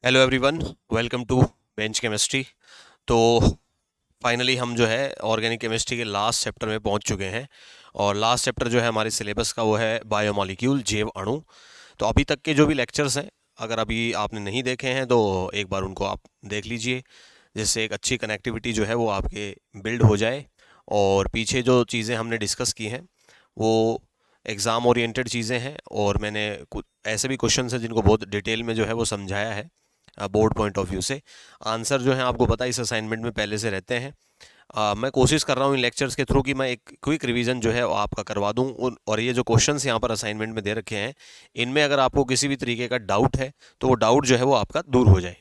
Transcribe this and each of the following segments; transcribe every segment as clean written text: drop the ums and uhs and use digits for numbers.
Hello everyone, welcome to bench chemistry. तो finally हम जो है ऑर्गेनिक केमिस्ट्री के लास्ट चैप्टर में पहुंच चुके हैं। और लास्ट चैप्टर जो है हमारे सिलेबस का वो है बायोमॉलिक्यूल, जैव अणु। तो अभी तक के जो भी लेक्चर्स हैं, अगर अभी आपने नहीं देखे हैं तो एक बार उनको आप देख लीजिए, जिससे एक अच्छी कनेक्टिविटी जो है वो आपके बिल्ड हो जाए। और पीछे जो चीज़ें हमने डिस्कस की हैं वो एग्ज़ाम ओरिएंटेड चीज़ें हैं, और मैंने कुछ ऐसे भी क्वेश्चन हैं जिनको बहुत डिटेल में जो है वो समझाया है बोर्ड पॉइंट ऑफ व्यू से। आंसर जो है आपको पता है इस असाइनमेंट में पहले से रहते हैं। मैं कोशिश कर रहा हूँ इन लेक्चर्स के थ्रू कि मैं एक क्विक रिवीजन जो है वो आपका करवा दूँ। और ये जो क्वेश्चंस यहाँ पर असाइनमेंट में दे रखे हैं, इनमें अगर आपको किसी भी तरीके का डाउट है तो वो डाउट जो है वो आपका दूर हो जाए।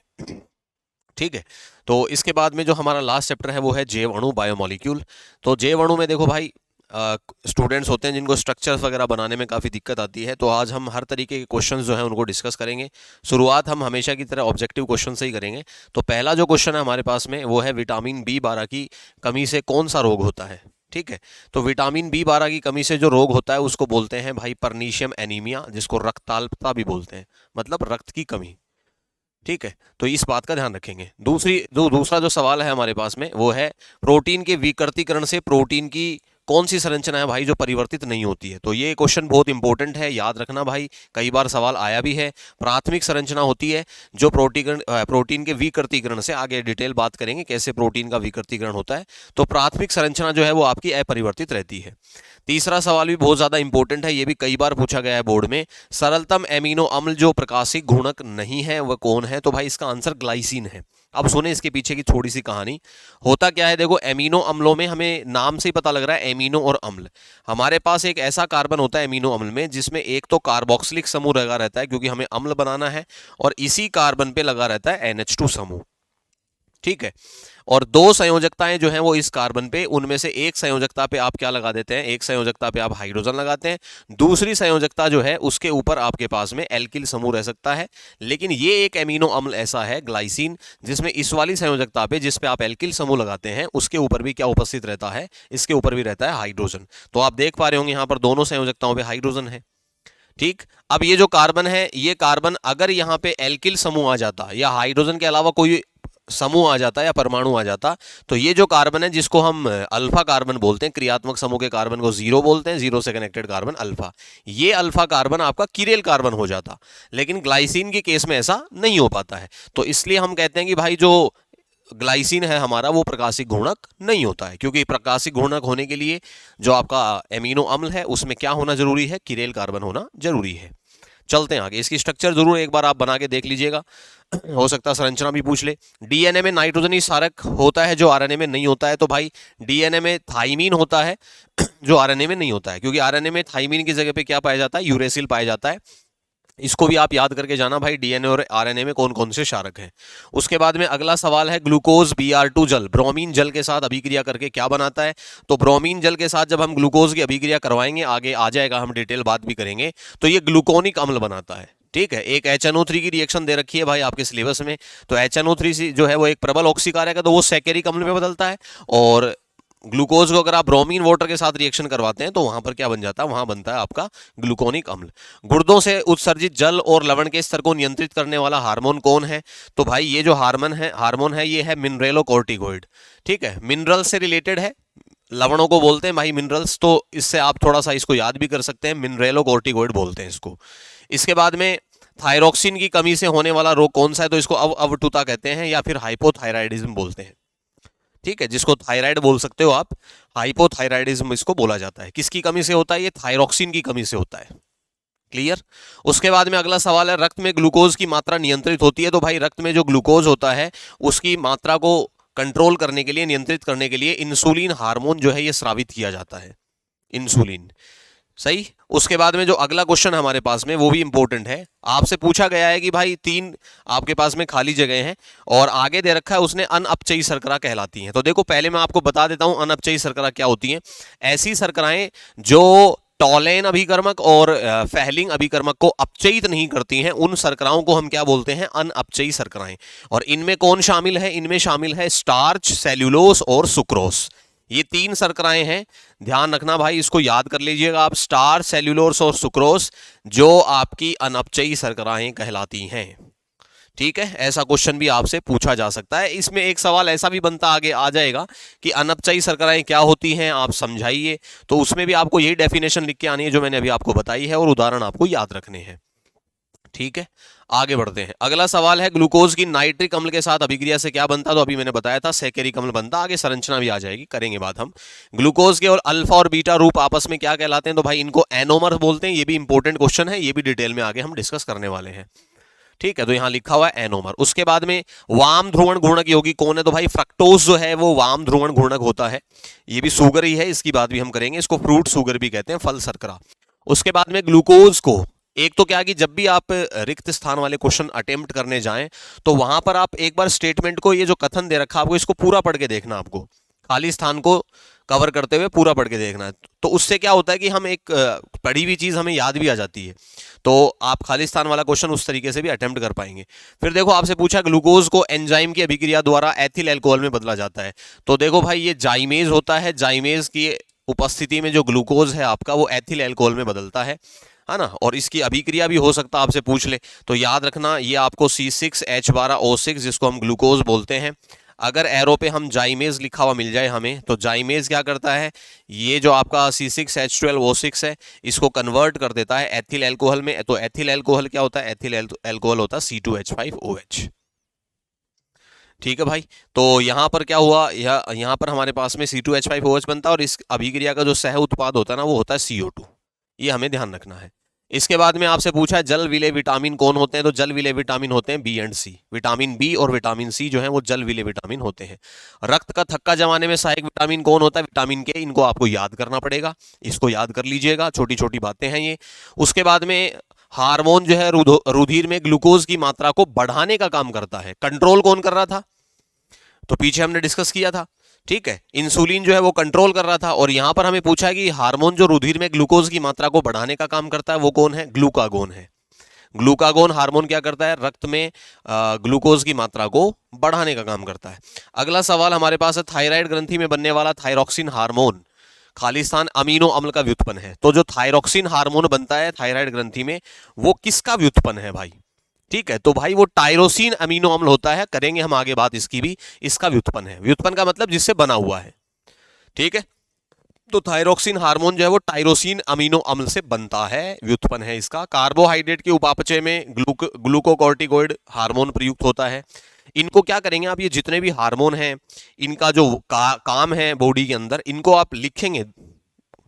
ठीक है। तो इसके बाद में जो हमारा लास्ट चैप्टर है वो है जैव अणु, बायोमॉलिक्यूल। तो जैव अणु में देखो भाई, स्टूडेंट्स होते हैं जिनको स्ट्रक्चर्स वगैरह बनाने में काफ़ी दिक्कत आती है, तो आज हम हर तरीके के क्वेश्चंस जो हैं उनको डिस्कस करेंगे। शुरुआत हम हमेशा की तरह ऑब्जेक्टिव क्वेश्चन से ही करेंगे। तो पहला जो क्वेश्चन है हमारे पास में वो है विटामिन B12 की कमी से कौन सा रोग होता है। ठीक है। तो विटामिन B12 की कमी से जो रोग होता है उसको बोलते हैं भाई परनीशियम एनीमिया, जिसको रक्ताल्पता भी बोलते हैं, मतलब रक्त की कमी। ठीक है। तो इस बात का ध्यान रखेंगे। दूसरा जो सवाल है हमारे पास में वो है प्रोटीन के विकृतीकरण से प्रोटीन की कौन सी संरचना है भाई जो परिवर्तित नहीं होती है। तो ये क्वेश्चन बहुत इंपॉर्टेंट है, याद रखना भाई, कई बार सवाल आया भी है। प्राथमिक संरचना होती है जो प्रोटीन के विकृतीकरण से, आगे डिटेल बात करेंगे कैसे प्रोटीन का विकृतीकरण होता है। तो प्राथमिक संरचना जो है वो आपकी अपरिवर्तित रहती है। तीसरा सवाल भी बहुत ज़्यादा इंपॉर्टेंट है, ये भी कई बार पूछा गया है बोर्ड में। सरलतम एमिनो अम्ल जो प्रकाशिक घूर्णक नहीं है वह कौन है। तो भाई इसका आंसर ग्लाइसिन है। अब सुने इसके पीछे की थोड़ी सी कहानी। होता क्या है, देखो एमिनो अम्लों में हमें नाम से ही पता लग रहा है एमिनो और अम्ल। हमारे पास एक ऐसा कार्बन होता है एमिनो अम्ल में जिसमें एक तो कार्बोक्सिलिक समूह लगा रहता है क्योंकि हमें अम्ल बनाना है, और इसी कार्बन पे लगा रहता है NH2 समूह। ठीक है। और दो संयोजकताएं जो हैं वो इस कार्बन पे, उनमें से एक संयोजकता पे आप क्या लगा देते हैं, एक संयोजकता पे आप हाइड्रोजन लगाते हैं। दूसरी संयोजकता जो है उसके ऊपर आपके पास में एल्किल समूह रह सकता है। लेकिन ये एक एमिनो अम्ल ऐसा है ग्लाइसिन, जिसमें इस वाली संयोजकता पे जिस पे आप एल्किल समूह लगाते हैं उसके ऊपर भी क्या उपस्थित रहता है, इसके ऊपर भी रहता है हाइड्रोजन। तो आप देख पा रहे होंगे यहाँ पर दोनों संयोजकताओं पे हाइड्रोजन है। ठीक। अब ये जो कार्बन है, ये कार्बन अगर यहाँ पे एल्किल समूह आ जाता या हाइड्रोजन के अलावा कोई समूह आ जाता या परमाणु आ जाता, तो ये जो कार्बन है जिसको हम अल्फा कार्बन बोलते हैं, क्रियात्मक समूह के कार्बन को जीरो बोलते हैं, जीरो से कनेक्टेड कार्बन अल्फा, ये अल्फा कार्बन आपका किरेल कार्बन हो जाता। लेकिन ग्लाइसिन के केस में ऐसा नहीं हो पाता है। तो इसलिए हम कहते हैं कि भाई जो ग्लाइसिन है हमारा वो प्रकाशिक घूर्णक नहीं होता है, क्योंकि प्रकाशिक घूर्णक होने के लिए जो आपका एमिनो अम्ल है उसमें क्या होना जरूरी है, किरेल कार्बन होना जरूरी है। चलते हैं आगे, इसकी स्ट्रक्चर जरूर एक बार आप बना के देख लीजिएगा, हो सकता है संरचना भी पूछ ले। डीएनए में नाइट्रोजनी क्षारक होता है जो आरएनए में नहीं होता है। तो भाई डीएनए में थाइमीन होता है जो आरएनए में नहीं होता है, क्योंकि आरएनए में थाइमीन की जगह पे क्या पाया जाता है, यूरेसिल पाया जाता है। इसको भी आप याद करके जाना भाई, डीएनए और आरएनए में कौन कौन से क्षारक हैं। उसके बाद में अगला सवाल है ग्लूकोज Br2 जल ब्रोमीन जल के साथ अभिक्रिया करके क्या बनाता है। तो ब्रोमीन जल के साथ जब हम ग्लूकोज की अभिक्रिया करवाएंगे, आगे आ जाएगा, हम डिटेल बात भी करेंगे, तो ये ग्लूकोनिक अम्ल बनाता है। ठीक है। एक HNO3 की रिएक्शन दे रखी है भाई आपके सिलेबस में। तो HNO3 जो है वो एक प्रबल ऑक्सीकारक है, तो वो सैकेरिक अम्ल में बदलता है। और ग्लूकोज को अगर आप ब्रोमीन वाटर के साथ रिएक्शन करवाते हैं तो वहां पर क्या बन जाता है, वहां बनता है आपका ग्लूकोनिक अम्ल। गुर्दों से उत्सर्जित जल और लवण के स्तर को नियंत्रित करने वाला हार्मोन कौन है। तो भाई ये जो हार्मोन है ये है मिनरेलोकॉर्टिकोइड। ठीक है, मिनरल से रिलेटेड है, लवणों को बोलते हैं भाई मिनरल्स। तो इससे आप थोड़ा सा इसको याद भी कर सकते हैं, मिनरेलोकॉर्टिकोइड बोलते हैं इसको। इसके बाद में थायरोक्सिन की कमी से होने वाला रोग कौन सा है। तो इसको अवटुता कहते हैं या फिर हाइपोथायराइडिज्म बोलते हैं। ठीक है, जिसको थायराइड बोल सकते हो आप, हाइपोथायराइडिज्म इसको बोला जाता है। किसकी कमी से होता है, ये थायरोक्सिन की कमी से होता है। क्लियर। उसके बाद में अगला सवाल है रक्त में ग्लूकोज की मात्रा नियंत्रित होती है। तो भाई रक्त में जो ग्लूकोज होता है उसकी मात्रा को कंट्रोल करने के लिए, नियंत्रित करने के लिए इंसुलिन हार्मोन जो है ये स्रावित किया जाता है, इंसुलिन। सही। उसके बाद में जो अगला क्वेश्चन हमारे पास में वो भी इंपॉर्टेंट है, आपसे पूछा गया है कि भाई तीन आपके पास में खाली जगह हैं और आगे दे रखा है उसने अनअपचयी शर्करा कहलाती हैं। तो देखो पहले मैं आपको बता देता हूं अनअपचयी शर्करा क्या होती हैं। ऐसी शर्कराएं जो टॉलेन अभिकर्मक और फैलिंग अभिकर्मक को अपचयित नहीं करती हैं, उन शर्कराओं को हम क्या बोलते हैं, अनअपचयी शर्कराएं। और इनमें कौन शामिल है, इनमें शामिल है स्टार्च, सेल्यूलोस और सुक्रोस। ये तीन शर्कराएं हैं, ध्यान रखना भाई, इसको याद कर लीजिएगा आप, स्टार, सेल्यूलोस और सुक्रोस, जो आपकी अनअपचयी शर्कराएं कहलाती हैं। ठीक है, ऐसा क्वेश्चन भी आपसे पूछा जा सकता है। इसमें एक सवाल ऐसा भी बनता आगे आ जाएगा कि अनपचाई शर्कराएं क्या होती हैं, आप समझाइए। तो उसमें भी आपको यही डेफिनेशन लिख के आनी है जो मैंने अभी आपको बताई है, और उदाहरण आपको याद रखने हैं। ठीक है, आगे बढ़ते हैं। अगला सवाल है ग्लूकोज की नाइट्रिक अम्ल के साथ अभिक्रिया से क्या बनता? तो अभी मैंने बताया था सैकेरिक अम्ल बनता। आगे संरचना भी आ जाएगी, करेंगे बात हम। ग्लूकोज के और अल्फा और बीटा रूप आपस में क्या कहलाते हैं? तो भाई इनको एनोमर बोलते हैं। ये भी इंपॉर्टेंट क्वेश्चन है, ये भी डिटेल में आगे हम डिस्कस करने वाले हैं। ठीक है, तो यहां लिखा हुआ है एनोमर। उसके बाद में वाम ध्रुवण घूर्णक यौगिक कौन है? तो भाई फ्रक्टोज जो है वो वाम ध्रुवण घूर्णक होता है। ये भी सुगर ही है, इसकी बात भी हम करेंगे। इसको फ्रूट सुगर भी कहते हैं, फल शर्करा। उसके बाद में ग्लूकोज को, एक तो क्या कि जब भी आप रिक्त स्थान वाले क्वेश्चन अटेम्प्ट करने जाएं तो वहां पर आप एक बार स्टेटमेंट को, ये जो कथन दे रखा आपको, इसको पूरा पढ़ के देखना। आपको खाली स्थान को कवर करते हुए पूरा पढ़ के देखना है। तो उससे क्या होता है कि हम एक पढ़ी हुई चीज हमें याद भी आ जाती है। तो आप खाली स्थान वाला क्वेश्चन उस तरीके से भी अटेम्प्ट कर पाएंगे। फिर देखो आपसे पूछा ग्लूकोज को एंजाइम की अभिक्रिया द्वारा एथिल अल्कोहल में बदला जाता है। तो देखो भाई ये जाइमेज होता है, जाइमेज की उपस्थिति में जो ग्लूकोज है आपका वो एथिल अल्कोहल में बदलता है ना। और इसकी अभिक्रिया भी हो सकता है आपसे पूछ ले, तो याद रखना ये आपको C6H12O6 जिसको हम ग्लूकोज बोलते हैं। अगर एरो पे हम जाइमेज लिखा हुआ मिल जाए हमें, तो जाइमेज क्या करता है, ये जो आपका C6H12O6 है इसको कन्वर्ट कर देता है एथिल अल्कोहल में। तो एथिल अल्कोहल क्या होता है? एथिल अल्कोहल होता है C2H5OH। ठीक है भाई, तो यहां पर क्या हुआ, यहां पर हमारे पास में C2H5OH बनता है, और इस अभिक्रिया का जो सह उत्पाद होता है ना वो होता है CO2। ये हमें ध्यान रखना है। इसके बाद में आपसे पूछा है जल विलेय विटामिन कौन होते हैं? तो जल विलेय विटामिन होते हैं B and C. Vitamin B और विटामिन सी जो है वो जल विलेय विटामिन होते हैं। रक्त का थक्का जमाने में सहायक विटामिन कौन होता है? विटामिन के। इनको आपको याद करना पड़ेगा, इसको याद कर लीजिएगा, छोटी छोटी बातें हैं ये। उसके बाद में हार्मोन जो है रुधिर में ग्लूकोज की मात्रा को बढ़ाने का काम करता है। कंट्रोल कौन कर रहा था? तो पीछे हमने डिस्कस किया था। ठीक है, इंसुलिन जो है वो कंट्रोल कर रहा था। और यहां पर हमें पूछा है कि हार्मोन जो रुधिर में ग्लूकोज की मात्रा को बढ़ाने का काम करता है वो कौन है? ग्लूकागोन है। ग्लूकागोन हार्मोन क्या करता है? रक्त में ग्लूकोज की मात्रा को बढ़ाने का काम करता है। अगला सवाल हमारे पास है थायराइड ग्रंथि में बनने वाला थायरोक्सिन हार्मोन खालिस्तान अमीनो अम्ल का व्युत्पन्न है। तो जो थायरोक्सिन हार्मोन बनता है थायराइड ग्रंथि में वो किसका व्युत्पन्न है भाई? ठीक है, तो भाई वो टायरोसिन अमीनो अम्ल होता है। करेंगे हम आगे बात इसकी भी। इसका व्युत्पन्न है, व्युत्पन्न का मतलब जिससे बना हुआ है। ठीक है, तो थायरोक्सिन हार्मोन जो है वो टायरोसिन अमीनो अम्ल से बनता है, व्युत्पन्न है इसका। कार्बोहाइड्रेट के उपापचय में ग्लूकोकॉर्टिकोइड हार्मोन प्रयुक्त होता है। इनको क्या करेंगे आप, ये जितने भी हार्मोन हैं इनका जो काम है बॉडी के अंदर, इनको आप लिखेंगे।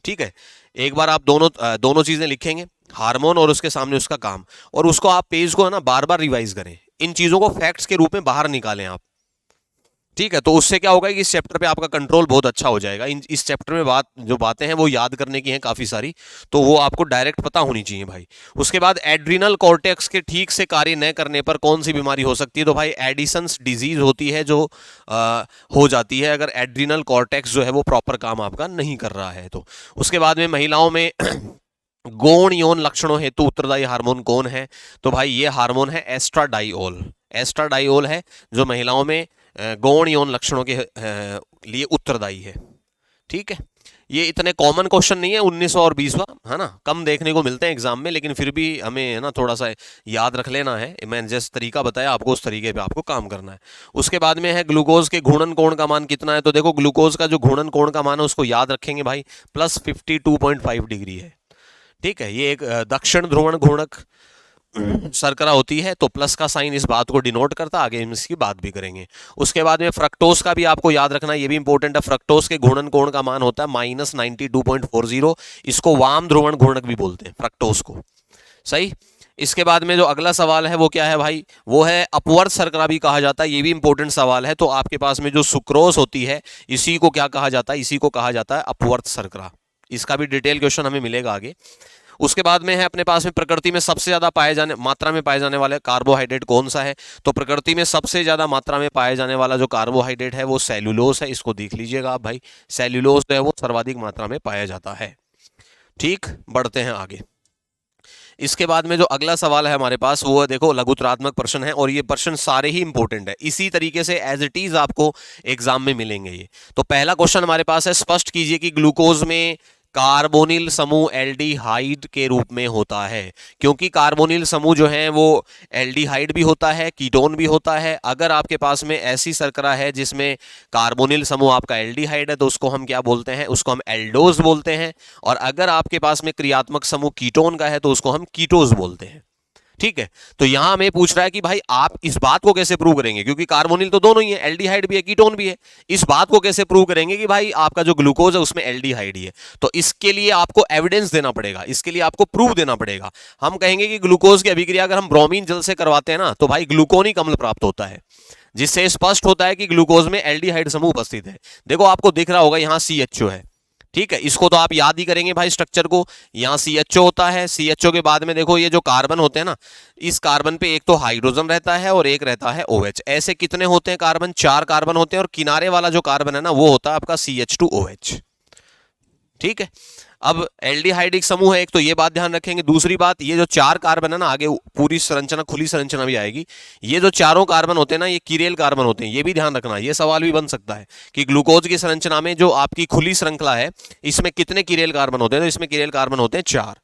ठीक है, एक बार आप दोनों चीजें लिखेंगे, हार्मोन और उसके सामने उसका काम, और उसको आप पेज को है ना बार बार रिवाइज करें। इन चीजों को फैक्ट्स के रूप में बाहर निकालें आप। ठीक है, तो उससे क्या होगा कि इस चैप्टर पे आपका कंट्रोल बहुत अच्छा हो जाएगा। इस चैप्टर में जो बातें हैं वो याद करने की हैं काफ़ी सारी, तो वो आपको डायरेक्ट पता होनी चाहिए भाई। उसके बाद एड्रिनल कॉर्टेक्स के ठीक से कार्य न करने पर कौन सी बीमारी हो सकती है? तो भाई एडिसन्स डिजीज होती है जो हो जाती है अगर एड्रिनल कॉर्टेक्स जो है वो प्रॉपर काम आपका नहीं कर रहा है तो। उसके बाद में महिलाओं में गौण यौन लक्षणों हेतु उत्तरदायी हार्मोन कौन है? तो भाई ये हार्मोन है एस्ट्राडाइओल। एस्ट्राडाइओल है जो महिलाओं में गौण यौन लक्षणों के लिए उत्तरदायी है। ठीक है, ये इतने कॉमन क्वेश्चन नहीं है 1900 और 20वां, है ना, कम देखने को मिलते हैं एग्जाम में, लेकिन फिर भी हमें है ना थोड़ा सा याद रख लेना है। मैंने जिस तरीका बताया आपको उस तरीके पे आपको काम करना है। उसके बाद में है ग्लूकोज के घूर्णन कोण का मान कितना है? तो देखो ग्लूकोज का जो घूर्णन कोण का मान है उसको याद रखेंगे भाई, +52.5 डिग्री है। ठीक है, ये एक दक्षिण ध्रुवण घूर्णक शर्करा होती है, तो प्लस का साइन इस बात को डिनोट करता। आगे हम इसकी बात भी करेंगे। उसके बाद में फ्रक्टोज का भी आपको याद रखना, ये भी इंपॉर्टेंट है। फ्रक्टोज के घूर्णन कोण का मान होता है -92.40। इसको वाम ध्रुवण घूर्णक भी बोलते हैं फ्रक्टोज को। सही। इसके बाद में जो अगला सवाल है वो क्या है भाई? वो है अपवर्त शर्करा भी कहा जाता है। ये भी इंपॉर्टेंट सवाल है। तो आपके पास में जो सुक्रोज होती है इसी को क्या कहा जाता है? इसी को कहा जाता है अपवर्त शर्करा। इसका भी डिटेल क्वेश्चन हमें मिलेगा आगे। उसके बाद में है अपने पास में प्रकृति में सबसे ज्यादा मात्रा में पाए जाने वाले कार्बोहाइड्रेट कौन सा है? तो प्रकृति में सबसे ज्यादा मात्रा में पाए जाने वाला जो कार्बोहाइड्रेट है वो सेल्यूलोज है। इसको देख लीजिएगा आप भाई, सेल्यूलोज जो है वो सर्वाधिक मात्रा में पाया जाता है। ठीक, बढ़ते हैं आगे। इसके बाद में जो अगला सवाल है हमारे पास वो देखो लघुत्तरात्मक प्रश्न है, और ये प्रश्न सारे ही इंपॉर्टेंट है। इसी तरीके से एज इट इज आपको एग्जाम में मिलेंगे ये। तो पहला क्वेश्चन हमारे पास है, स्पष्ट कीजिए कि ग्लूकोज में कार्बोनिल समूह एल्डिहाइड के रूप में होता है, क्योंकि कार्बोनिल समूह जो है वो एल्डिहाइड भी होता है, कीटोन भी होता है। अगर आपके पास में ऐसी शर्करा है जिसमें कार्बोनिल समूह आपका एल्डिहाइड है तो उसको हम क्या बोलते हैं, उसको हम एल्डोज बोलते हैं। और अगर आपके पास में क्रियात्मक समूह कीटोन का है तो उसको हम कीटोज बोलते हैं। ठीक है, तो यहां हमें पूछ रहा है कि भाई आप इस बात को कैसे प्रूव करेंगे, क्योंकि कार्बोनिल तो दोनों ही है, एल्डिहाइड भी है कीटोन भी है। इस बात को कैसे प्रूव करेंगे कि भाई आपका जो ग्लूकोज है उसमें एल्डिहाइड ही है। तो इसके लिए आपको एविडेंस देना पड़ेगा, इसके लिए आपको प्रूव देना पड़ेगा। हम कहेंगे कि ग्लूकोज की अभिक्रिया अगर हम ब्रोमीन जल से करवाते हैं ना तो भाई ग्लूकोनिक अम्ल प्राप्त होता है, जिससे स्पष्ट होता है कि ग्लूकोज में एल्डिहाइड समूह उपस्थित है। देखो आपको दिख रहा होगा यहां CHO है, ठीक है, इसको तो आप याद ही करेंगे भाई स्ट्रक्चर को। यहां CHO होता है, CHO के बाद में देखो ये जो कार्बन होते हैं ना, इस कार्बन पे एक तो हाइड्रोजन रहता है और एक रहता है OH। ऐसे कितने होते हैं कार्बन, 4 कार्बन होते हैं, और किनारे वाला जो कार्बन है ना वो होता है आपका CH2OH। ठीक है, अब एल्डिहाइडिक समूह है एक, तो ये बात ध्यान रखेंगे। दूसरी बात, ये जो 4 कार्बन है ना, आगे पूरी संरचना खुली संरचना भी आएगी, ये जो चारों कार्बन होते हैं ना ये कीरेल कार्बन होते हैं। ये भी ध्यान रखना, ये सवाल भी बन सकता है कि ग्लूकोज की संरचना में जो आपकी खुली श्रृंखला है इसमें कितने कीरेल कार्बन होते हैं, तो इसमें कीरेल कार्बन होते हैं 4।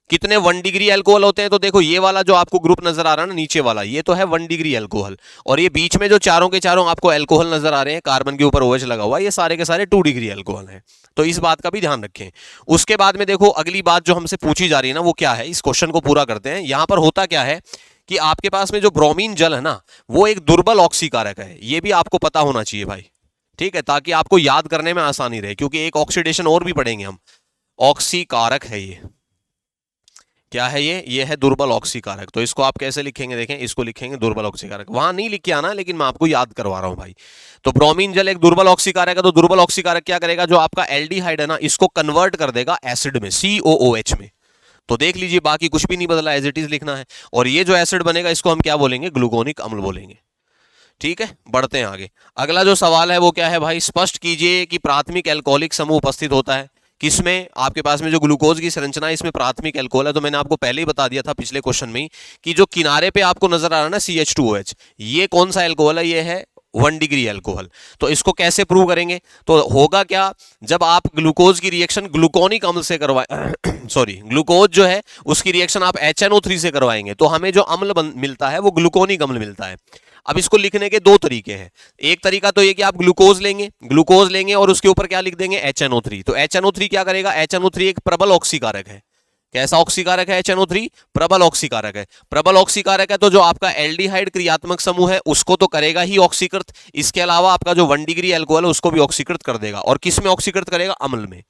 कितने 1 डिग्री एल्कोहल होते हैं, तो देखो ये वाला जो आपको ग्रुप नजर आ रहा है ना नीचे वाला, ये तो है 1 डिग्री एल्कोहल, और ये बीच में जो चारों के चारों आपको एल्कोहल नजर आ रहे हैं, कार्बन के ऊपर OH लगा हुआ, ये सारे के सारे 2 डिग्री एल्कोहल हैं। तो इस बात का भी ध्यान रखें। उसके बाद में देखो अगली बात जो हमसे पूछी जा रही है ना वो क्या है, इस क्वेश्चन को पूरा करते हैं। यहां पर होता क्या है कि आपके पास में जो ब्रोमीन जल है ना वो एक दुर्बल ऑक्सीकारक है, ये भी आपको पता होना चाहिए भाई। ठीक है, ताकि आपको याद करने में आसानी रहे, क्योंकि एक ऑक्सीडेशन और भी पढ़ेंगे हम। ऑक्सीकारक है ये, क्या है ये है दुर्बल ऑक्सीकारक। तो इसको आप कैसे लिखेंगे, देखें, इसको लिखेंगे दुर्बल ऑक्सीकारक। वहां नहीं लिख के आना, लेकिन मैं आपको याद करवा रहा हूं भाई। तो ब्रोमीन जल एक दुर्बल ऑक्सीकारक है, तो दुर्बल ऑक्सीकारक क्या करेगा, जो आपका एल्डिहाइड है ना इसको कन्वर्ट कर देगा एसिड में, COOH में। तो देख लीजिए बाकी कुछ भी नहीं बदला, एज इट इज लिखना है। और ये जो एसिड बनेगा इसको हम क्या बोलेंगे, ग्लूकोनिक अम्ल बोलेंगे। ठीक है, बढ़ते हैं आगे। अगला जो सवाल है वो क्या है भाई, स्पष्ट कीजिए कि प्राथमिक एल्कोहलिक समूह उपस्थित होता है किसमें, आपके पास में जो ग्लूकोज की संरचना है इसमें प्राथमिक एल्कोहल है। तो मैंने आपको पहले ही बता दिया था पिछले क्वेश्चन में ही कि जो किनारे पे आपको नजर आ रहा है ना CH2OH, ये कौन सा एल्कोहल है, ये है 1 डिग्री एल्कोहल। तो इसको कैसे प्रूव करेंगे, तो होगा क्या, जब आप ग्लूकोज की रिएक्शन ग्लूकोनिक अम्ल से करवाए सॉरी ग्लूकोज जो है उसकी रिएक्शन आप HNO3 से करवाएंगे तो हमें जो अम्ल मिलता है वो ग्लूकोनिक अम्ल मिलता है। अब इसको लिखने के दो तरीके हैं। एक तरीका तो ये कि आप ग्लूकोज लेंगे और उसके ऊपर क्या लिख देंगे, HNO3। तो HNO3 क्या करेगा, HNO3 एक प्रबल ऑक्सीकारक है। कैसा ऑक्सीकारक है HNO3, प्रबल ऑक्सीकारक है। प्रबल ऑक्सीकारक है तो जो आपका एल्डिहाइड क्रियात्मक समूह है उसको तो करेगा ही ऑक्सीकृत, इसके अलावा आपका जो 1 डिग्री एल्कोहल है उसको भी ऑक्सीकृत कर देगा। और किस में ऑक्सीकृत करेगा, अम्ल में।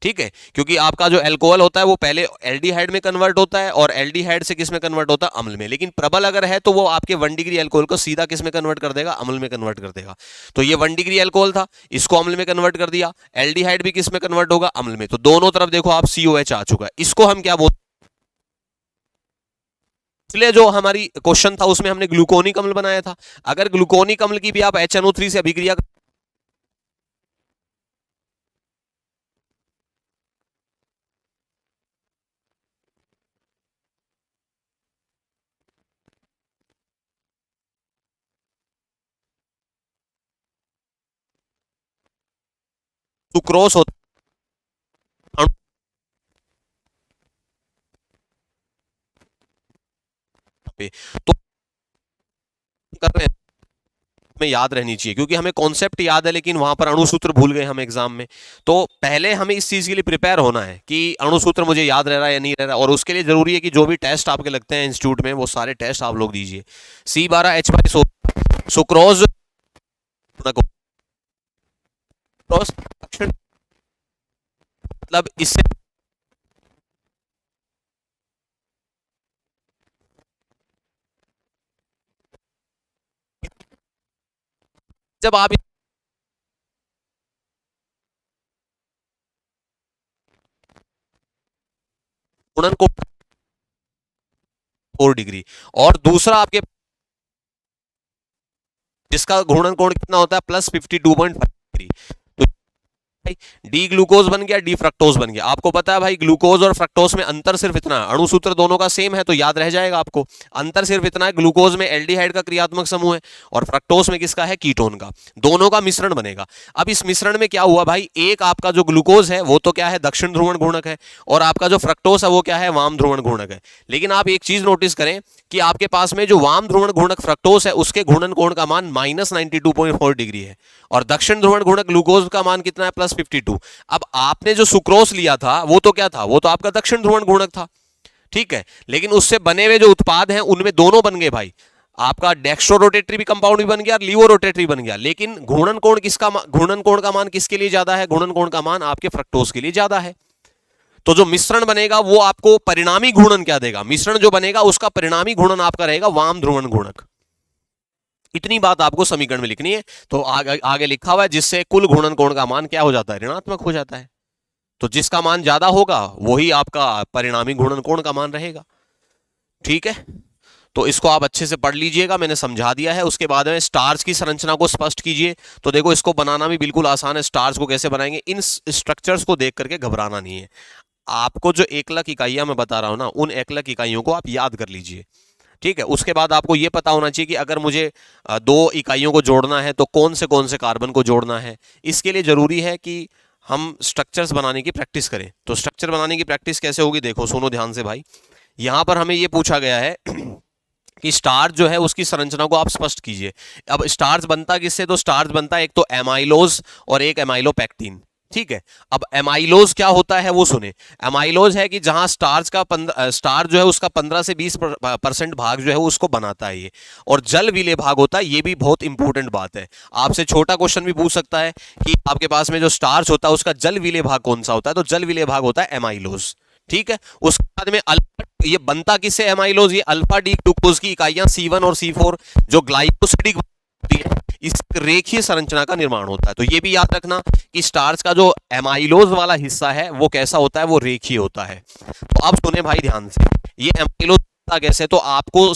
ठीक है, क्योंकि आपका जो एल्कोहल होता है वो पहले एल्डिहाइड में कन्वर्ट होता है और एल्डिहाइड से किस में कन्वर्ट होता है, अम्ल में। लेकिन प्रबल अगर है तो वो आपके 1 डिग्री एल्कोहल को सीधा किस में कन्वर्ट कर देगा, अम्ल में कन्वर्ट कर देगा। तो ये 1 डिग्री एल्कोहल था, इसको अम्ल में कन्वर्ट कर दिया। एल्डिहाइड भी किस में कन्वर्ट होगा, अम्ल में। तो दोनों तरफ देखो आप COH आ चुका है। इसको हम क्या बोलते, इसलिए जो हमारी क्वेश्चन था उसमें हमने ग्लूकोनिक अम्ल बनाया था। अगर ग्लूकोनिक अम्ल की भी आप HNO3 से अभिक्रिया सुक्रोस होता पे, तो कर रहे हैं में याद रहनी चाहिए, क्योंकि हमें कॉन्सेप्ट याद है लेकिन वहां पर अणुसूत्र भूल गए हम एग्जाम में। तो पहले हमें इस चीज के लिए प्रिपेयर होना है कि अणुसूत्र मुझे याद रह रहा है या नहीं रह रहा है। और उसके लिए जरूरी है कि जो भी टेस्ट आपके लगते हैं इंस्टीट्यूट में वो सारे टेस्ट आप लोग दीजिए। C12H सुक्रोज, मतलब इससे जब आप गुणन को 4 डिग्री, और दूसरा आपके जिसका घूर्णन कोण कितना होता है, +52.5 डिग्री। तो डी ग्लूकोज बन गया, डी फ्रक्टोज बन गया। आपको पता है भाई ग्लूकोज और फ्रक्टोज में अंतर सिर्फ इतना है, अणु सूत्र दोनों का सेम है तो याद रह जाएगा आपको। अंतर सिर्फ इतना है, ग्लूकोज में एल्डिहाइड का क्रियात्मक समूह है और फ्रक्टोज में किसका है, कीटोन का। दोनों का मिश्रण बनेगा। अब इस मिश्रण में क्या हुआ भाई, एक आपका जो ग्लूकोज है वो तो क्या है, दक्षिण ध्रुवण घूर्णक है, और आपका जो फ्रक्टोज है वो क्या है, वाम ध्रुवण घूर्णक है। लेकिन आप एक चीज नोटिस करें कि आपके पास में जो वाम ध्रुवण घूर्णक फ्रक्टोज है उसके घूर्णन कोण का मान -92.4 डिग्री है, और दक्षिण ध्रुवण घूर्णक ग्लूकोज का मान कितना है, +52। अब आपने जो सुक्रोज लिया था वो तो क्या था, वो तो आपका दक्षिण ध्रुवण घूर्णक था, ठीक है। लेकिन उससे बने हुए जो उत्पाद हैं उनमें दोनों बन गए भाई, आपका डेक्स्ट्रो रोटेटरी भी कंपाउंड भी बन गया, लीवो रोटेटरी बन गया। लेकिन घूर्णन कोण किसका, घूर्णन कोण का मान किसके लिए ज्यादा है, घूर्णन कोण का मान आपके फ्रक्टोज के लिए ज्यादा है। तो जो मिश्रण बनेगा वो आपको परिणामी घूर्णन क्या देगा, मिश्रण जो बनेगा उसका परिणामी घूर्णन आपका रहेगा वाम ध्रुवण घूर्णक। इतनी बात आपको समीकरण में लिखनी है। तो आगे लिखा हुआ है जिससे कुल घूर्णन कोण का मान क्या हो जाता है, ऋणात्मक हो जाता है। तो जिसका मान ज्यादा होगा वही आपका परिणामी घूर्णन कोण का मान रहेगा, ठीक है। तो इसको आप अच्छे से पढ़ लीजिएगा, मैंने समझा दिया है। उसके बाद में स्टार्च की संरचना को स्पष्ट कीजिए। तो देखो इसको बनाना भी बिल्कुल आसान है, स्टार्च को कैसे बनाएंगे, इन स्ट्रक्चर्स को देख करके घबराना नहीं है। आपको जो एकलक इकाइयां मैं बता रहा हूं ना, उन एकलक इकाइयों को आप याद कर लीजिए, ठीक है। उसके बाद आपको यह पता होना चाहिए कि अगर मुझे दो इकाइयों को जोड़ना है तो कौन से कार्बन को जोड़ना है। इसके लिए जरूरी है कि हम स्ट्रक्चर्स बनाने की प्रैक्टिस करें। तो स्ट्रक्चर बनाने की प्रैक्टिस कैसे होगी, देखो सुनो ध्यान से भाई। यहां पर हमें यह पूछा गया है कि स्टार्च जो है उसकी संरचना को आप स्पष्ट कीजिए। अब स्टार्च बनता किससे, तो स्टार्च बनता है एक तो एमाइलोज और एक एमाइलोपेक्टिन, ठीक है। अब एमाइलोज क्या होता है वो सुने। एमाइलोज है कि जहां स्टार्च का स्टार्च जो है उसका 15 से 20% भाग जो है उसको बनाता है ये, और जल विलेय भाग होता है। ये भी बहुत इंपॉर्टेंट बात है, आपसे छोटा क्वेश्चन भी पूछ सकता है कि आपके पास में जो स्टार्च होता है उसका जल विलेय भाग कौन सा होता है, तो जल विलेय भाग होता है एमाइलोज, ठीक है। उसके बाद में अल्फा, ये बनता किससे एमाइलोज, ये अल्फा डी ग्लूकोज की इकाइयां C1 और C4 जो ग्लाइकोसिडिक होती है, इस रेखीय संरचना का निर्माण होता है। तो ये भी याद रखना कि स्टार्च का जो एमाइलोज वाला हिस्सा है वो कैसा होता है, वो रेखीय होता है। तो अब सुने भाई ध्यान से, ये एमाइलोज कैसे, तो आपको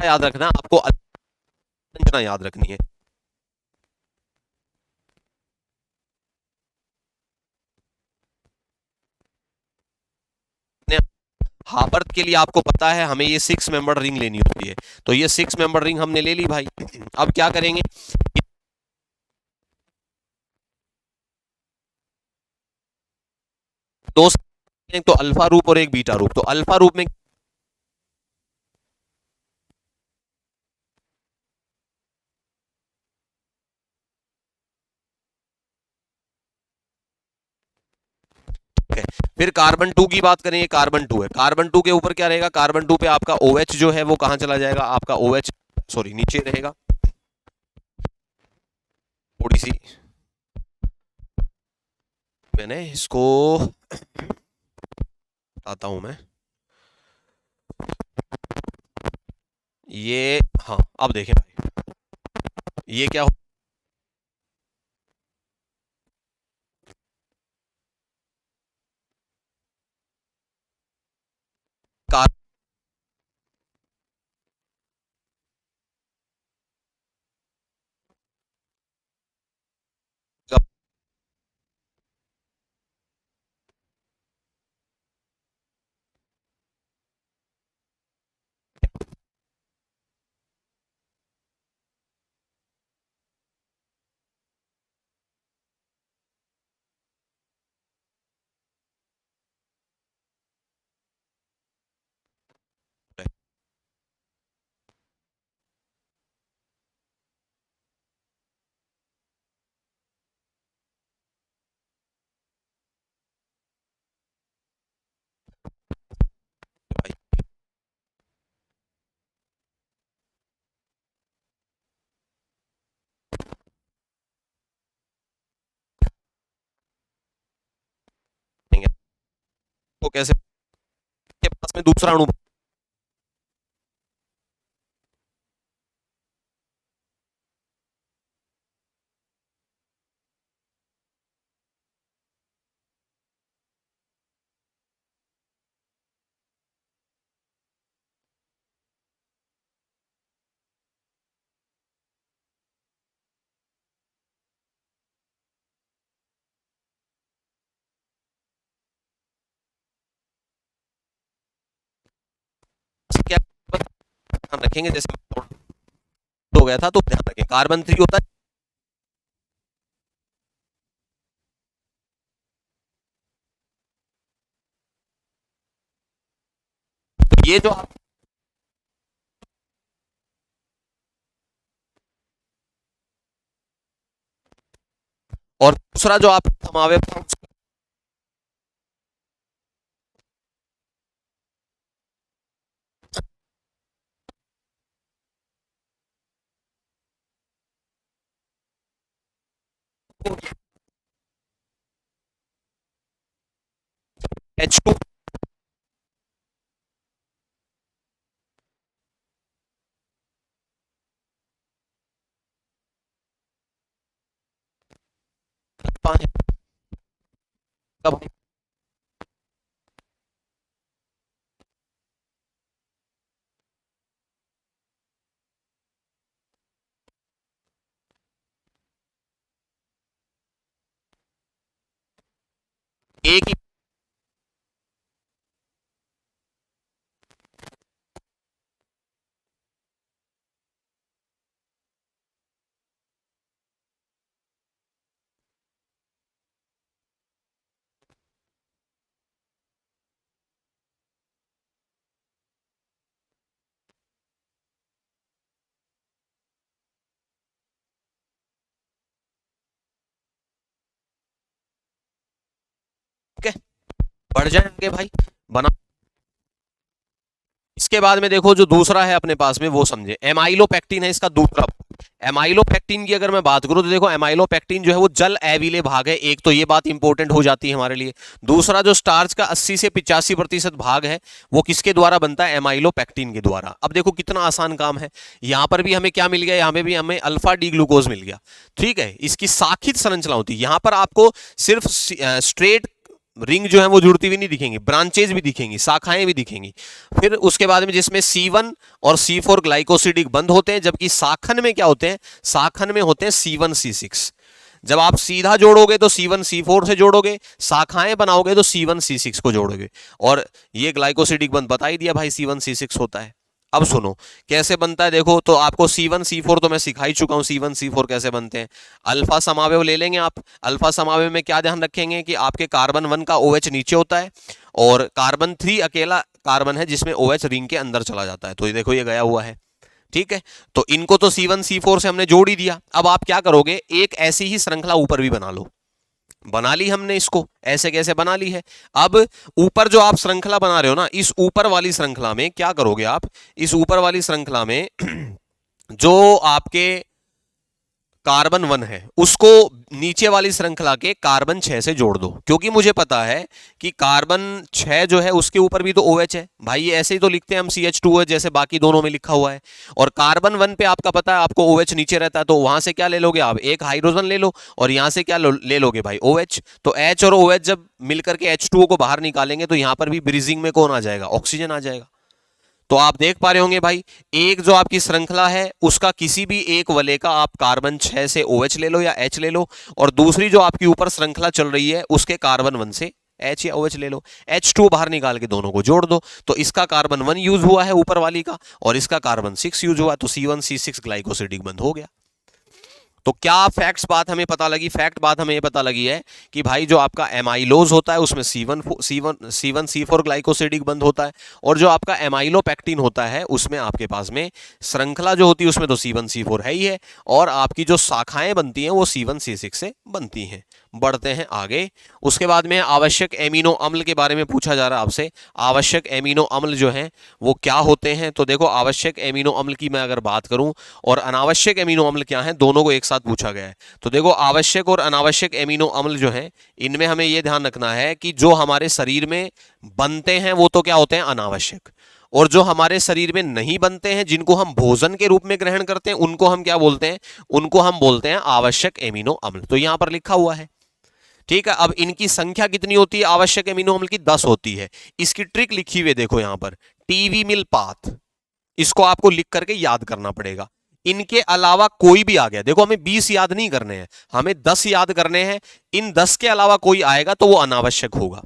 याद रखना, आपको संरचना याद रखनी है। हापर्थ के लिए आपको पता है हमें ये 6 मेंबर रिंग लेनी होती है। तो ये 6 मेंबर रिंग हमने ले ली भाई। अब क्या करेंगे, दो, एक तो अल्फा रूप और एक बीटा रूप। तो अल्फा रूप में है। फिर कार्बन 2 की बात करेंगे, कार्बन 2 है, कार्बन 2 के ऊपर क्या रहेगा, कार्बन 2 पे आपका OH जो है वो कहां चला जाएगा, आपका OH सॉरी नीचे रहेगा। थोड़ी सी मैंने इसको बताता हूं मैं, ये हाँ अब देखें भाई, ये क्या होगा, तो कैसे के पास में दूसरा अणु, ध्यान रखेंगे, जैसे हो गया था तो ध्यान रखें, कार्बन 3 होता है। तो ये जो आप, और दूसरा जो आप समावेश था, H2, एक ही, ठीक है, बढ़ जाएंगे भाई, बना। इसके बाद में देखो जो दूसरा है अपने पास में, वो समझे, एमाइलोपेक्टिन है इसका दूसरा। एमाइलोपेक्टिन की अगर मैं बात करूं तो देखो, एमाइलोपेक्टिन जो है वो जल एविले भाग है, एक तो ये बात इंपॉर्टेंट हो जाती है हमारे लिए। दूसरा जो स्टार्च का 80 से 85% भाग है वो किसके द्वारा बनता है, एमाइलोपेक्टिन के द्वारा। अब देखो कितना आसान काम है, यहां पर भी हमें क्या मिल गया, यहां पे भी हमें अल्फा डी ग्लूकोज मिल गया, ठीक है। इसकी साखित संरचना होती है, यहां पर आपको सिर्फ स्ट्रेट रिंग जो है वो जुड़ती हुई नहीं दिखेंगी, ब्रांचेज भी दिखेंगी, शाखाएं भी दिखेंगी। फिर उसके बाद में जिसमें C1 और C4 ग्लाइकोसिडिक बंध होते हैं, जबकि शाखन में क्या होते हैं, शाखन में होते हैं C1 C6। जब आप सीधा जोड़ोगे तो C1 C4 से जोड़ोगे, शाखाएं बनाओगे तो C1 C6 को जोड़ोगे। और ये ग्लाइकोसिडिक बंध बता ही दिया भाई, C1 C6 होता है। अब सुनो कैसे बनता है, देखो तो आपको C1 C4 तो मैं सिखा ही चुका हूं, C1 C4 कैसे बनते हैं। अल्फा समावयव ले लेंगे आप, अल्फा समावयव में क्या ध्यान रखेंगे कि आपके कार्बन 1 का OH नीचे होता है, और कार्बन 3 अकेला कार्बन है जिसमें OH रिंग के अंदर चला जाता है, तो ये देखो ये गया हुआ है, ठीक है। तो इनको तो C1 C4 से हमने जोड़ ही दिया। अब आप क्या करोगे, एक ऐसी ही श्रृंखला ऊपर भी बना लो, बना ली हमने इसको, ऐसे कैसे बना ली है। अब ऊपर जो आप श्रृंखला बना रहे हो ना, इस ऊपर वाली श्रृंखला में क्या करोगे आप, इस ऊपर वाली श्रृंखला में जो आपके कार्बन 1 है उसको नीचे वाली श्रृंखला के कार्बन 6 से जोड़ दो, क्योंकि मुझे पता है कि कार्बन 6 जो है उसके ऊपर भी तो OH है भाई, ये ऐसे ही तो लिखते हैं हम CH2 जैसे बाकी दोनों में लिखा हुआ है। और कार्बन 1 पे आपका पता है आपको OH नीचे रहता है, तो वहां से क्या ले लोगे आप, एक हाइड्रोजन ले लो, और यहां से क्या ले लोगे भाई, OH। तो H और OH जब मिलकर के H2O को बाहर निकालेंगे तो यहां पर भी ब्रीजिंग में कौन आ जाएगा, ऑक्सीजन आ जाएगा। तो आप देख पा रहे होंगे भाई, एक जो आपकी श्रृंखला है उसका किसी भी एक वलय का आप कार्बन 6 से OH ले लो या H ले लो, और दूसरी जो आपकी ऊपर श्रृंखला चल रही है उसके कार्बन 1 से H या OH ले लो, H2 बाहर निकाल के दोनों को जोड़ दो, तो इसका कार्बन 1 यूज हुआ है ऊपर वाली का, और इसका कार्बन 6 यूज हुआ, तो C1 C6 ग्लाइकोसिडिक बंध हो गया। तो क्या फैक्ट्स बात हमें पता लगी, फैक्ट बात हमें ये पता लगी है कि भाई जो आपका एमाइलोज होता है उसमें C1 C4 ग्लाइकोसिडिक बंध होता है, और जो आपका एमाइलोपेक्टिन होता है उसमें आपके पास में श्रृंखला जो होती है उसमें तो C1 C4 है ही है, और आपकी जो शाखाएं बनती हैं वो C1 C6 से बनती हैं। बढ़ते हैं आगे, उसके बाद में आवश्यक एमिनो अम्ल के बारे में पूछा जा रहा है आपसे। आवश्यक एमिनो अम्ल जो हैं वो क्या होते हैं, तो देखो आवश्यक एमिनो अम्ल की मैं अगर बात करूं और अनावश्यक एमिनो अम्ल क्या है, दोनों को एक साथ पूछा गया है। तो देखो आवश्यक और अनावश्यक एमिनो अम्ल जो है इनमें हमें यह ध्यान रखना है कि जो हमारे शरीर में बनते हैं वो तो क्या होते हैं, अनावश्यक, और जो हमारे शरीर में नहीं बनते हैं जिनको हम भोजन के रूप में ग्रहण करते हैं उनको हम क्या बोलते हैं, उनको हम बोलते हैं आवश्यक एमिनो अम्ल। तो यहां पर लिखा हुआ है, ठीक है। अब इनकी संख्या कितनी होती है आवश्यक एमिनो अम्ल की, 10 होती है। इसकी ट्रिक लिखी हुई है देखो यहां पर, टीवी मिल पाथ, इसको आपको लिख करके याद करना पड़ेगा। इनके अलावा कोई भी आ गया, देखो हमें 20 याद नहीं करने हैं, हमें 10 याद करने हैं, इन 10 के अलावा कोई आएगा तो वो अनावश्यक होगा,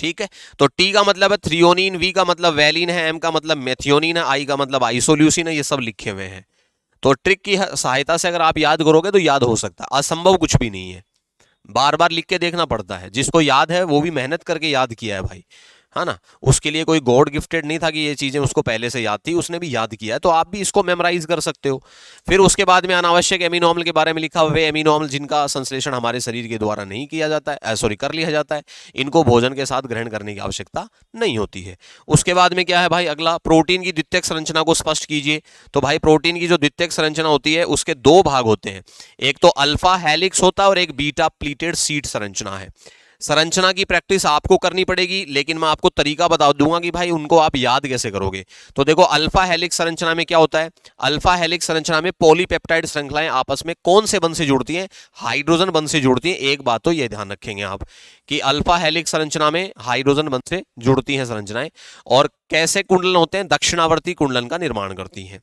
ठीक है। तो टी का मतलब है थ्रियोनिन, वी का मतलब वैलिन है, एम का मतलब मेथियोनिन है, आई का मतलब आइसोल्यूसिन है, ये सब लिखे हुए हैं। तो ट्रिक की सहायता से अगर आप याद करोगे तो याद हो सकता है, असंभव कुछ भी नहीं है। बार बार लिख के देखना पड़ता है, जिसको याद है वो भी मेहनत करके याद किया है भाई, है ना। उसके लिए कोई गॉड गिफ्टेड नहीं था कि ये चीजें उसको पहले से याद थी, उसने भी याद किया है, तो आप भी इसको मेमोराइज कर सकते हो। फिर उसके बाद में अनावश्यक एमिनो अम्ल के बारे में लिखा हुआ है, एमिनो अम्ल जिनका संश्लेषण हमारे शरीर के द्वारा नहीं किया जाता है, सॉरी कर लिया जाता है, इनको भोजन के साथ ग्रहण करने की आवश्यकता नहीं होती है। उसके बाद में क्या है भाई, अगला प्रोटीन की द्वितीयक संरचना को स्पष्ट कीजिए। तो भाई प्रोटीन की जो द्वितीयक संरचना होती है उसके दो भाग होते हैं, एक तो अल्फा हेलिक्स होता है और एक बीटा प्लीटेड शीट संरचना है। संरचना की प्रैक्टिस आपको करनी पड़ेगी, लेकिन मैं आपको तरीका बता दूंगा कि भाई उनको आप याद कैसे करोगे। तो देखो अल्फा हेलिक्स संरचना में क्या होता है, अल्फा हेलिक्स संरचना में पॉलीपेप्टाइड श्रृंखलाएं आपस में कौन से बंध से जुड़ती हैं, हाइड्रोजन बंध से जुड़ती हैं। एक बात तो ये ध्यान रखेंगे आप कि अल्फा हेलिक्स संरचना में हाइड्रोजन बंध से जुड़ती हैं संरचनाएं, और कैसे कुंडलन होते हैं, दक्षिणावर्ती कुंडलन का निर्माण करती हैं।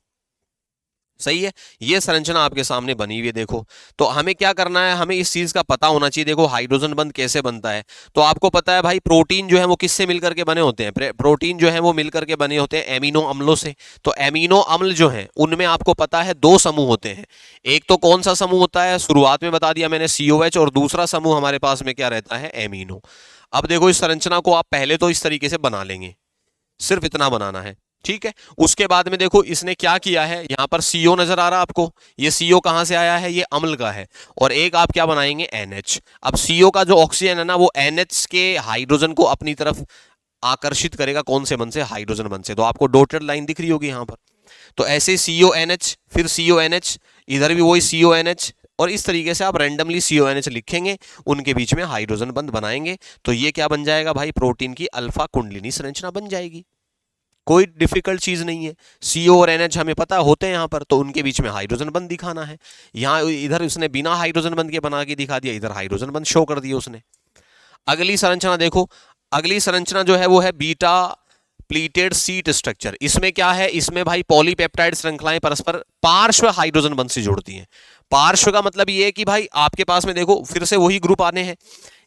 सही है, ये संरचना आपके सामने बनी हुई है देखो। तो हमें क्या करना है, हमें इस चीज का पता होना चाहिए। देखो हाइड्रोजन बंध कैसे बनता है, तो आपको पता है भाई प्रोटीन जो है वो किससे मिलकर के बने होते हैं, प्रोटीन जो है वो मिलकर के बने होते हैं एमिनो अम्लों से। तो एमिनो अम्ल जो है उनमें आपको पता है दो समूह होते हैं। एक तो कौन सा समूह होता है, शुरुआत में बता दिया मैंने, COH, और दूसरा समूह हमारे पास में क्या रहता है, एमिनो। अब देखो इस संरचना को आप पहले तो इस तरीके से बना लेंगे, सिर्फ इतना बनाना है, ठीक है। उसके बाद में देखो इसने क्या किया है, यहां पर CO नजर आ रहा है आपको, ये CO कहां से आया है, ये अम्ल का है, और एक आप क्या बनाएंगे, NH। अब CO का जो ऑक्सीजन है ना वो NH के हाइड्रोजन को अपनी तरफ आकर्षित करेगा, कौन से बंध से, हाइड्रोजन बंध से। तो आपको डॉटेड लाइन दिख रही होगी यहां पर। तो ऐसे CONH, फिर CONH, इधर भी वही CONH, और इस तरीके से आप रैंडमली CONH लिखेंगे, उनके बीच में हाइड्रोजन बंध बनाएंगे, तो ये क्या बन जाएगा भाई, प्रोटीन की अल्फा कुंडलिनी संरचना बन जाएगी। कोई डिफिकल्ट चीज नहीं है। CO और NH हमें पता होते हैं यहां पर, तो उनके बीच में हाइड्रोजन बंध दिखाना है। यहां इधर उसने बिना हाइड्रोजन बंध के बना के दिखा दिया, इधर हाइड्रोजन बंध शो कर दिया उसने। अगली संरचना देखो, अगली संरचना जो है वो है बीटा प्लीटेड शीट स्ट्रक्चर। इसमें क्या है, इसमें भाई पॉलीपेप्टाइड श्रृंखलाएं परस्पर पार्श्व हाइड्रोजन बंध से जुड़ती हैं। पार्श्व का मतलब ये है कि भाई आपके पास में देखो फिर से वही ग्रुप आने हैं।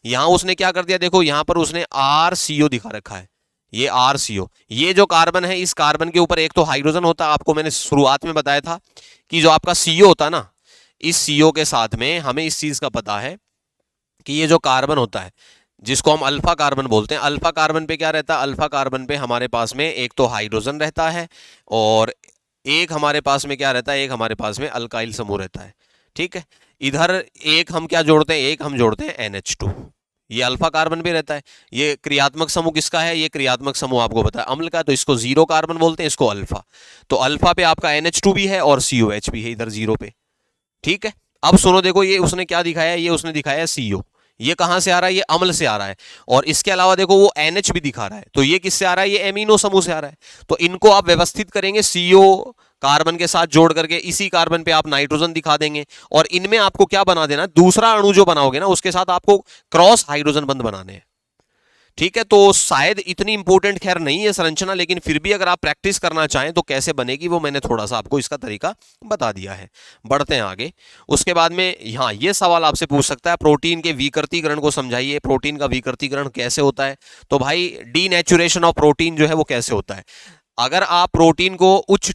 यहां उसने क्या कर दिया, देखो यहां पर उसने RCO दिखा रखा है, ये RCO, ये जो कार्बन है, इस कार्बन के ऊपर एक तो हाइड्रोजन होता है, आपको मैंने शुरुआत में बताया था कि जो आपका CO होता है ना, इस CO के साथ में हमें इस चीज का पता है कि ये जो कार्बन होता है जिसको हम अल्फा कार्बन बोलते हैं, अल्फा कार्बन पे क्या रहता है, अल्फा कार्बन पे हमारे पास में एक तो हाइड्रोजन रहता है, और एक हमारे पास में क्या रहता है, एक हमारे पास में अल्काइल समूह रहता है, ठीक है। इधर एक हम क्या जोड़ते हैं, एक हम जोड़ते हैं NH2, ये अल्फा कार्बन भी रहता है। ये क्रियात्मक समूह किसका है, ये क्रियात्मक समूह आपको पता है अम्ल का, तो इसको जीरो कार्बन बोलते हैं, इसको अल्फा। तो अल्फा पे आपका NH2 भी है और COH भी है इधर जीरो पे, ठीक है। अब सुनो देखो, ये उसने क्या दिखाया है, ये उसने दिखाया है CO, ये कहां से आ रहा है, ये अम्ल से आ रहा है, और इसके अलावा देखो वो NH भी दिखा रहा है, तो ये किससे आ रहा है, ये एमिनो समूह से आ रहा है। तो इनको आप व्यवस्थित करेंगे, CO कार्बन के साथ जोड़ करके इसी कार्बन पे आप नाइट्रोजन दिखा देंगे, और इनमें आपको क्या बना देना, दूसरा अणु जो बनाओगे ना उसके साथ आपको क्रॉस हाइड्रोजन बंध बनाने हैं, ठीक है। तो शायद इतनी इंपॉर्टेंट खैर नहीं है संरचना, लेकिन फिर भी अगर आप प्रैक्टिस करना चाहें तो कैसे बनेगी वो मैंने थोड़ा सा आपको इसका तरीका बता दिया है। बढ़ते हैं आगे। उसके बाद में यहाँ ये सवाल आपसे पूछ सकता है, प्रोटीन के विकृतीकरण को समझाइए, प्रोटीन का विकृतीकरण कैसे होता है। तो भाई डीनेचुरेशन ऑफ प्रोटीन जो है वो कैसे होता है, अगर आप प्रोटीन को उच्च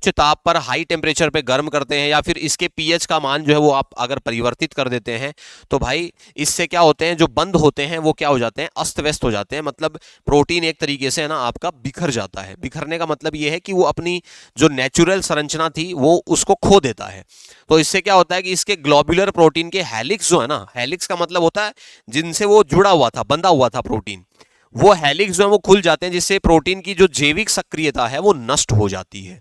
ताप पर, हाई टेम्परेचर पे गर्म करते हैं, या फिर इसके पीएच का मान जो है वो आप अगर परिवर्तित कर देते हैं, तो भाई इससे क्या होते हैं, जो बंध होते हैं वो क्या हो जाते हैं, अस्त व्यस्त हो जाते हैं। मतलब प्रोटीन एक तरीके से है ना आपका बिखर जाता है। बिखरने का मतलब ये है कि वो अपनी जो नेचुरल संरचना थी वो उसको खो देता है। तो इससे क्या होता है कि इसके ग्लोब्यूलर प्रोटीन के हेलिक्स जो है ना, हेलिक्स का मतलब होता है जिनसे वो जुड़ा हुआ था, बंधा हुआ था प्रोटीन, वो हेलिक्स जो है वो खुल जाते हैं, जिससे प्रोटीन की जो जैविक सक्रियता है वो नष्ट हो जाती है,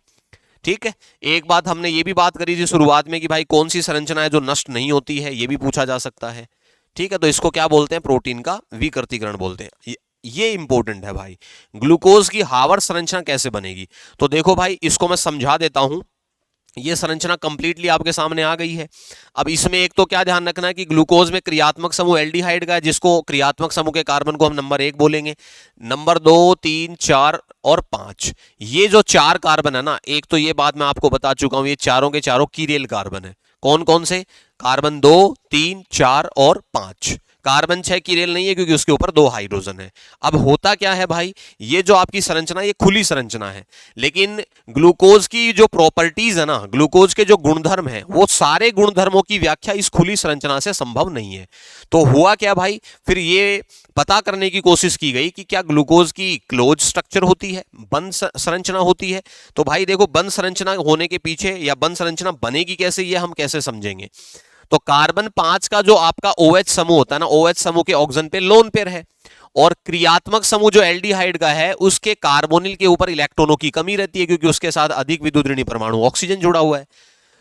ठीक है। एक बात हमने ये भी बात करी थी शुरुआत में कि भाई कौन सी संरचना है जो नष्ट नहीं होती है, ये भी पूछा जा सकता है, ठीक है। तो इसको क्या बोलते हैं, प्रोटीन का विकृतीकरण बोलते हैं। ये इंपॉर्टेंट है भाई। ग्लूकोज की हार्वर्ड संरचना कैसे बनेगी, तो देखो भाई इसको मैं समझा देता हूं। ये संरचना कंप्लीटली आपके सामने आ गई है। अब इसमें एक तो क्या ध्यान रखना है कि ग्लूकोज में क्रियात्मक समूह एल्डिहाइड का है, जिसको क्रियात्मक समूह के कार्बन को हम नंबर 1 बोलेंगे, नंबर 2, 3, 4 और 5। ये जो 4 कार्बन है ना, एक तो ये बात मैं आपको बता चुका हूं, ये चारों के चारों कीरेल कार्बन है। कौन कौन से, कार्बन 2, 3, 4 और 5 कार्बन 6 कीरेल नहीं है क्योंकि उसके ऊपर 2 हाइड्रोजन है। अब होता क्या है भाई, ये जो आपकी संरचना ये खुली संरचना है, लेकिन ग्लूकोज की जो प्रॉपर्टीज है ना, ग्लूकोज के जो गुणधर्म है, वो सारे गुणधर्मों की व्याख्या इस खुली संरचना से संभव नहीं है। तो हुआ क्या भाई, फिर ये पता करने की कोशिश की गई कि क्या ग्लूकोज की क्लोज स्ट्रक्चर होती है, बंद संरचना होती है। तो भाई देखो, बंद संरचना होने के पीछे या बंद संरचना बनेगी कैसे, ये हम कैसे समझेंगे। तो कार्बन 5 का जो आपका OH समूह होता है ना, OH समूह के ऑक्सीजन पे लोन पेयर है, और क्रियात्मक समूह जो एल्डिहाइड का है उसके कार्बोनिल के ऊपर इलेक्ट्रॉनों की कमी रहती है क्योंकि उसके साथ अधिक विद्युत ऋणी परमाणु ऑक्सीजन जुड़ा हुआ है।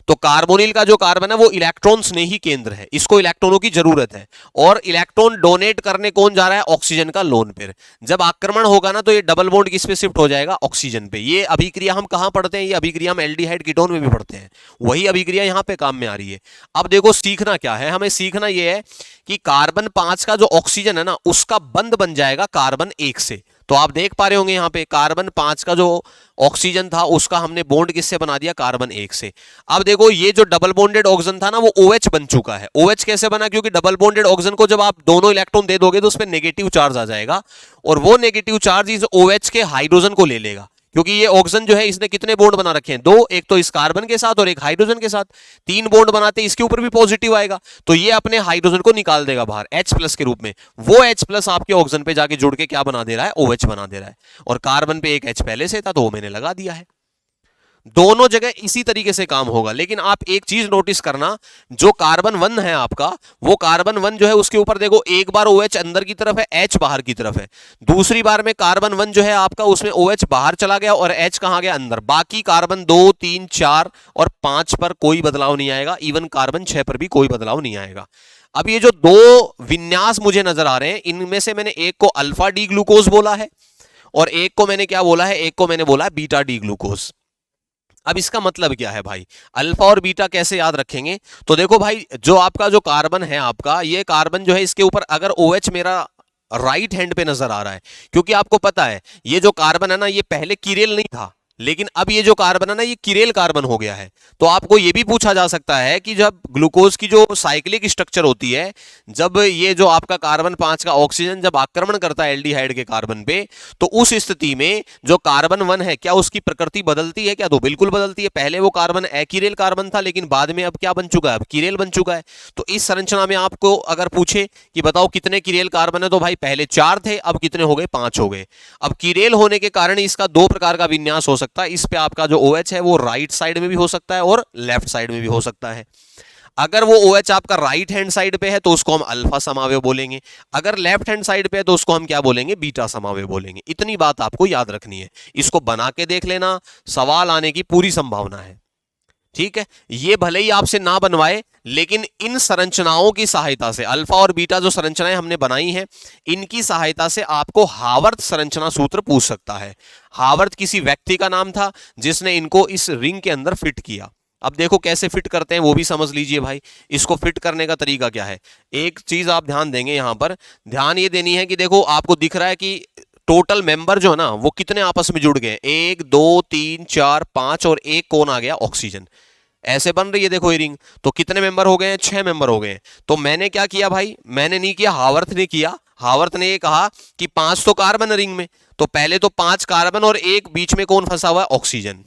तो कार्बोनिल का जो कार्बन है वो इलेक्ट्रॉन स्नेही केंद्र है, इसको इलेक्ट्रॉनों की जरूरत है, और इलेक्ट्रॉन डोनेट करने कौन जा रहा है, ऑक्सीजन का लोन पेयर। जब आक्रमण होगा ना तो ये डबल बॉन्ड किस पे शिफ्ट हो जाएगा, ऑक्सीजन पे। ये अभिक्रिया हम कहां पढ़ते हैं, ये अभिक्रिया हम एल्डिहाइड कीटोन में भी पढ़ते हैं, वही अभिक्रिया यहां पे काम में आ रही है। अब देखो सीखना क्या है, हमें सीखना यह है कि कार्बन 5 का जो ऑक्सीजन है ना उसका बंध बन जाएगा कार्बन 1 से। तो आप देख पा रहे होंगे यहां पे कार्बन 5 का जो ऑक्सीजन था उसका हमने बॉन्ड किससे बना दिया, कार्बन 1 से। अब देखो ये जो डबल बॉन्डेड ऑक्सीजन था ना वो OH बन चुका है। OH कैसे बना, क्योंकि डबल बॉन्डेड ऑक्सीजन को जब आप दोनों इलेक्ट्रॉन दे दोगे तो उस पर नेगेटिव चार्ज आ जाएगा, और वो नेगेटिव चार्ज इस OH के हाइड्रोजन को ले लेगा, क्योंकि ये ऑक्सीजन जो है इसने कितने बॉन्ड बना रखे हैं, 2, एक तो इस कार्बन के साथ और एक हाइड्रोजन के साथ, 3 बॉन्ड बनाते, इसके ऊपर भी पॉजिटिव आएगा, तो ये अपने हाइड्रोजन को निकाल देगा बाहर H+ के रूप में। वो H+ आपके ऑक्सीजन पे जाके जुड़ के क्या बना दे रहा है, OH बना दे रहा है, और कार्बन पे एक H पहले से था तो वो मैंने लगा दिया है। दोनों जगह इसी तरीके से काम होगा। लेकिन आप एक चीज नोटिस करना, जो कार्बन 1 है आपका, वो कार्बन 1 जो है उसके ऊपर देखो एक बार OH अंदर की तरफ है, H बाहर की तरफ है। दूसरी बार में कार्बन 1 जो है आपका उसमें OH बाहर चला गया और H कहां गया, अंदर। बाकी कार्बन 2, 3, 4 और 5 पर कोई बदलाव नहीं आएगा, इवन कार्बन 6 पर भी कोई बदलाव नहीं आएगा। अब ये जो 2 विन्यास मुझे नजर आ रहे हैं, इनमें से मैंने एक को अल्फा डी ग्लूकोज बोला है और एक को मैंने क्या बोला है, एक को मैंने बोला है बीटा डी ग्लूकोज। अब इसका मतलब क्या है भाई, अल्फा और बीटा कैसे याद रखेंगे, तो देखो भाई जो आपका जो कार्बन है आपका, ये कार्बन जो है इसके ऊपर अगर OH मेरा राइट हैंड पे नजर आ रहा है, क्योंकि आपको पता है ये जो कार्बन है ना ये पहले कीरेल नहीं था, लेकिन अब ये जो कार्बन है ना ये कीरेल कार्बन हो गया है। तो आपको ये भी पूछा जा सकता है कि जब ग्लूकोज की जो साइक्लिक स्ट्रक्चर होती है, जब ये जो आपका कार्बन 5 का ऑक्सीजन जब आक्रमण करता है एल्डिहाइड के कार्बन पे, तो उस स्थिति में जो कार्बन 1 है क्या उसकी प्रकृति बदलती है क्या, तो बिल्कुल बदलती है। पहले वो कार्बन अकीरेल कार्बन था, लेकिन बाद में अब क्या बन चुका है, अब कीरेल बन चुका है। तो इस संरचना में आपको अगर पूछे कि बताओ कितने कीरेल कार्बन है, तो भाई पहले 4 थे, अब कितने हो गए, 5 हो गए। अब कीरेल होने के कारण इसका 2 प्रकार का विन्यास हो सकता है। इस पे आपका जो OH है वो राइट साइड में भी हो सकता है और लेफ्ट साइड में भी हो सकता है। अगर वो OH आपका राइट हैंड साइड पे है तो उसको हम अल्फा समावयव बोलेंगे, अगर लेफ्ट हैंड साइड पे है तो उसको हम क्या बोलेंगे, बीटा समावयव बोलेंगे। इतनी बात आपको याद रखनी है, इसको बना के देख लेना, सवाल आने की पूरी संभावना है। ठीक है, ये भले ही आपसे ना बनवाए, लेकिन इन संरचनाओं की सहायता से, अल्फा और बीटा जो संरचनाएं हमने बनाई हैं, इनकी सहायता से आपको हावर्थ संरचना सूत्र पूछ सकता है। हावर्थ किसी व्यक्ति का नाम था जिसने इनको इस रिंग के अंदर फिट किया। अब देखो कैसे फिट करते हैं वो भी समझ लीजिए भाई। इसको फिट करने का तरीका क्या है, एक चीज आप ध्यान देंगे, यहां पर ध्यान ये देनी है कि देखो आपको दिख रहा है कि टोटल मेंबर जो है ना वो कितने आपस में जुड़ गए, 1, 2, 3, 4, 5 और एक कौन आ गया, ऑक्सीजन। ऐसे बन रही है देखो ये रिंग, तो कितने मेंबर हो गए हैं, 6 मेंबर हो गए हैं। तो मैंने क्या किया भाई, मैंने नहीं किया, हावर्थ ने किया। हावर्थ ने ये कहा कि 5 तो कार्बन रिंग में, तो पहले तो 5 कार्बन और एक बीच में कौन फंसा हुआ है, ऑक्सीजन।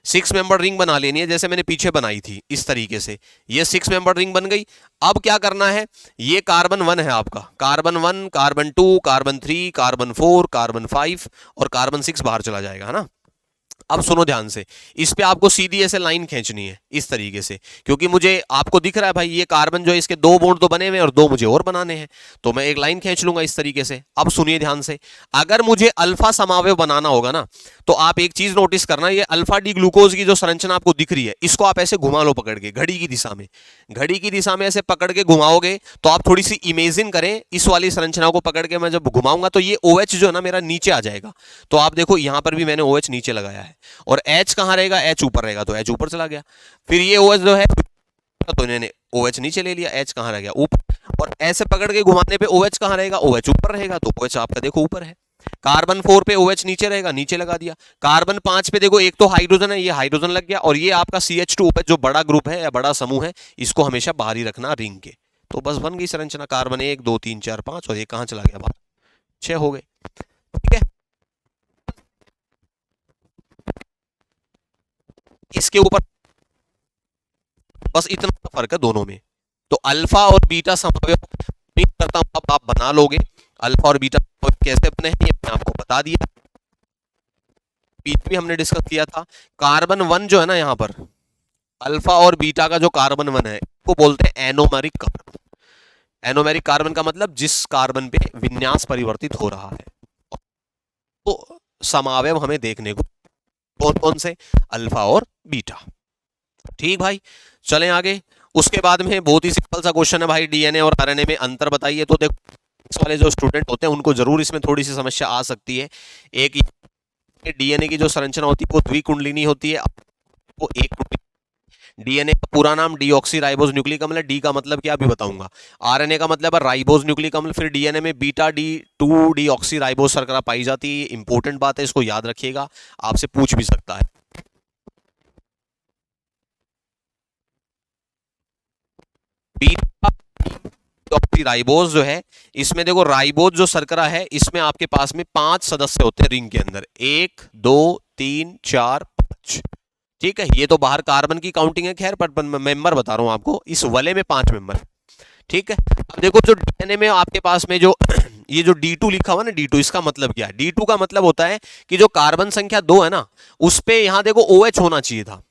6 मेंबर रिंग बना लेनी है जैसे मैंने पीछे बनाई थी, इस तरीके से ये 6 मेंबर रिंग बन गई। अब क्या करना है, ये कार्बन 1 है आपका, carbon 1, carbon 2, carbon 3, carbon 4, carbon 5 और कार्बन 6 बाहर चला जाएगा, है ना। अब सुनो ध्यान से, इस पे आपको सीधी ऐसे लाइन खींचनी है इस तरीके से, क्योंकि मुझे आपको दिख रहा है भाई ये कार्बन जो है इसके 2 बॉन्ड तो बने हुए हैं और 2 मुझे और बनाने हैं, तो मैं एक लाइन खींच लूंगा इस तरीके से। अब सुनिए ध्यान से, अगर मुझे अल्फा समावयव बनाना होगा ना, तो आप एक चीज नोटिस करना, ये अल्फा डी ग्लूकोज की जो संरचना आपको दिख रही है, इसको आप ऐसे घुमा लो पकड़ के घड़ी की दिशा में, घड़ी की दिशा में ऐसे पकड़ के घुमाओगे तो आप थोड़ी सी इमेजिन करें, इस वाली संरचना को पकड़ के मैं जब घुमाऊंगा तो ये OH जो है ना मेरा नीचे आ जाएगा। तो आप देखो यहां पर भी मैंने OH नीचे लगाया है, और H कहां रहेगा, H ऊपर रहेगा, तो H ऊपर चला गया। फिर ये OH जो है तो इन्होंने OH नीचे ले लिया, H कहां रह गया, ऊपर। और ऐसे पकड़ के घुमाने पे OH कहां रहेगा, OH ऊपर रहेगा, तो OH आपका देखो ऊपर है। कार्बन 4 पे OH नीचे रहेगा, नीचे लगा दिया। कार्बन 5 पे देखो एक तो हाइड्रोजन है, ये हाइड्रोजन लग गया, और ये आपका CH2 जो बड़ा ग्रुप है या बड़ा समूह है, इसको हमेशा बाहर ही रखना रिंग के, तो बस बन गई संरचना, कार्बन 1 2 3 4 5, और ये कहाँ चला गया बाहर, 6 हो गए। ठीक है, इसके ऊपर बस इतना फर्क है दोनों में। तो अल्फा और बीटा समअवयव उम्मीद करता हूं आप बना लोगे। अल्फा और बीटा कैसे बने हैं ये मैंने आपको बता दिया, बीच भी हमने डिस्कस किया था। कार्बन 1 जो है ना, यहाँ पर अल्फा और बीटा का जो कार्बन 1 है वो बोलते हैं एनोमेरिक कार्बन। एनोमेरिक कार्बन का मतलब जिस कार्बन पे विन्यास परिवर्तित हो रहा है। तो समावयव हमें देखने को कौन कौन से, अल्फा और बीटा। ठीक भाई, चलें आगे। उसके बाद में बहुत ही सिंपल सा क्वेश्चन है भाई, डीएनए और आरएनए में अंतर बताइए। तो देखो वाले जो स्टूडेंट होते हैं उनको जरूर इसमें थोड़ी सी समस्या आ सकती है। एक डीएनए की जो संरचना होती है वो द्विकुंडलिनी होती है, वो एक डीएनए का पूरा नाम डीऑक्सी राइबोज न्यूक्लिक अम्ल है। डी का मतलब क्या अभी बताऊंगा। आरएनए का मतलब है राइबोज न्यूक्लिक अम्ल। फिर डीएनए में बीटा डी 2 डीऑक्सी राइबोज शर्करा पाई जाती है। इंपॉर्टेंट बात है, इसको याद रखिएगा, आपसे पूछ भी सकता है। बीटा डीऑक्सी राइबोज जो है, इसमें देखो राइबोज जो शर्करा है इसमें आपके पास में 5 सदस्य होते हैं रिंग के अंदर, 1 2 3 4 5। ठीक है, ये तो बाहर कार्बन की काउंटिंग है खैर, पर मेंबर बता रहा हूं आपको, इस वाले में 5 मेंबर। ठीक है, अब देखो जो डीएनए में आपके पास में जो ये जो D2 लिखा हुआ ना, D2 इसका मतलब क्या है। D2 का मतलब होता है कि जो कार्बन संख्या 2 है ना, उस पे यहां देखो OH होना चाहिए था,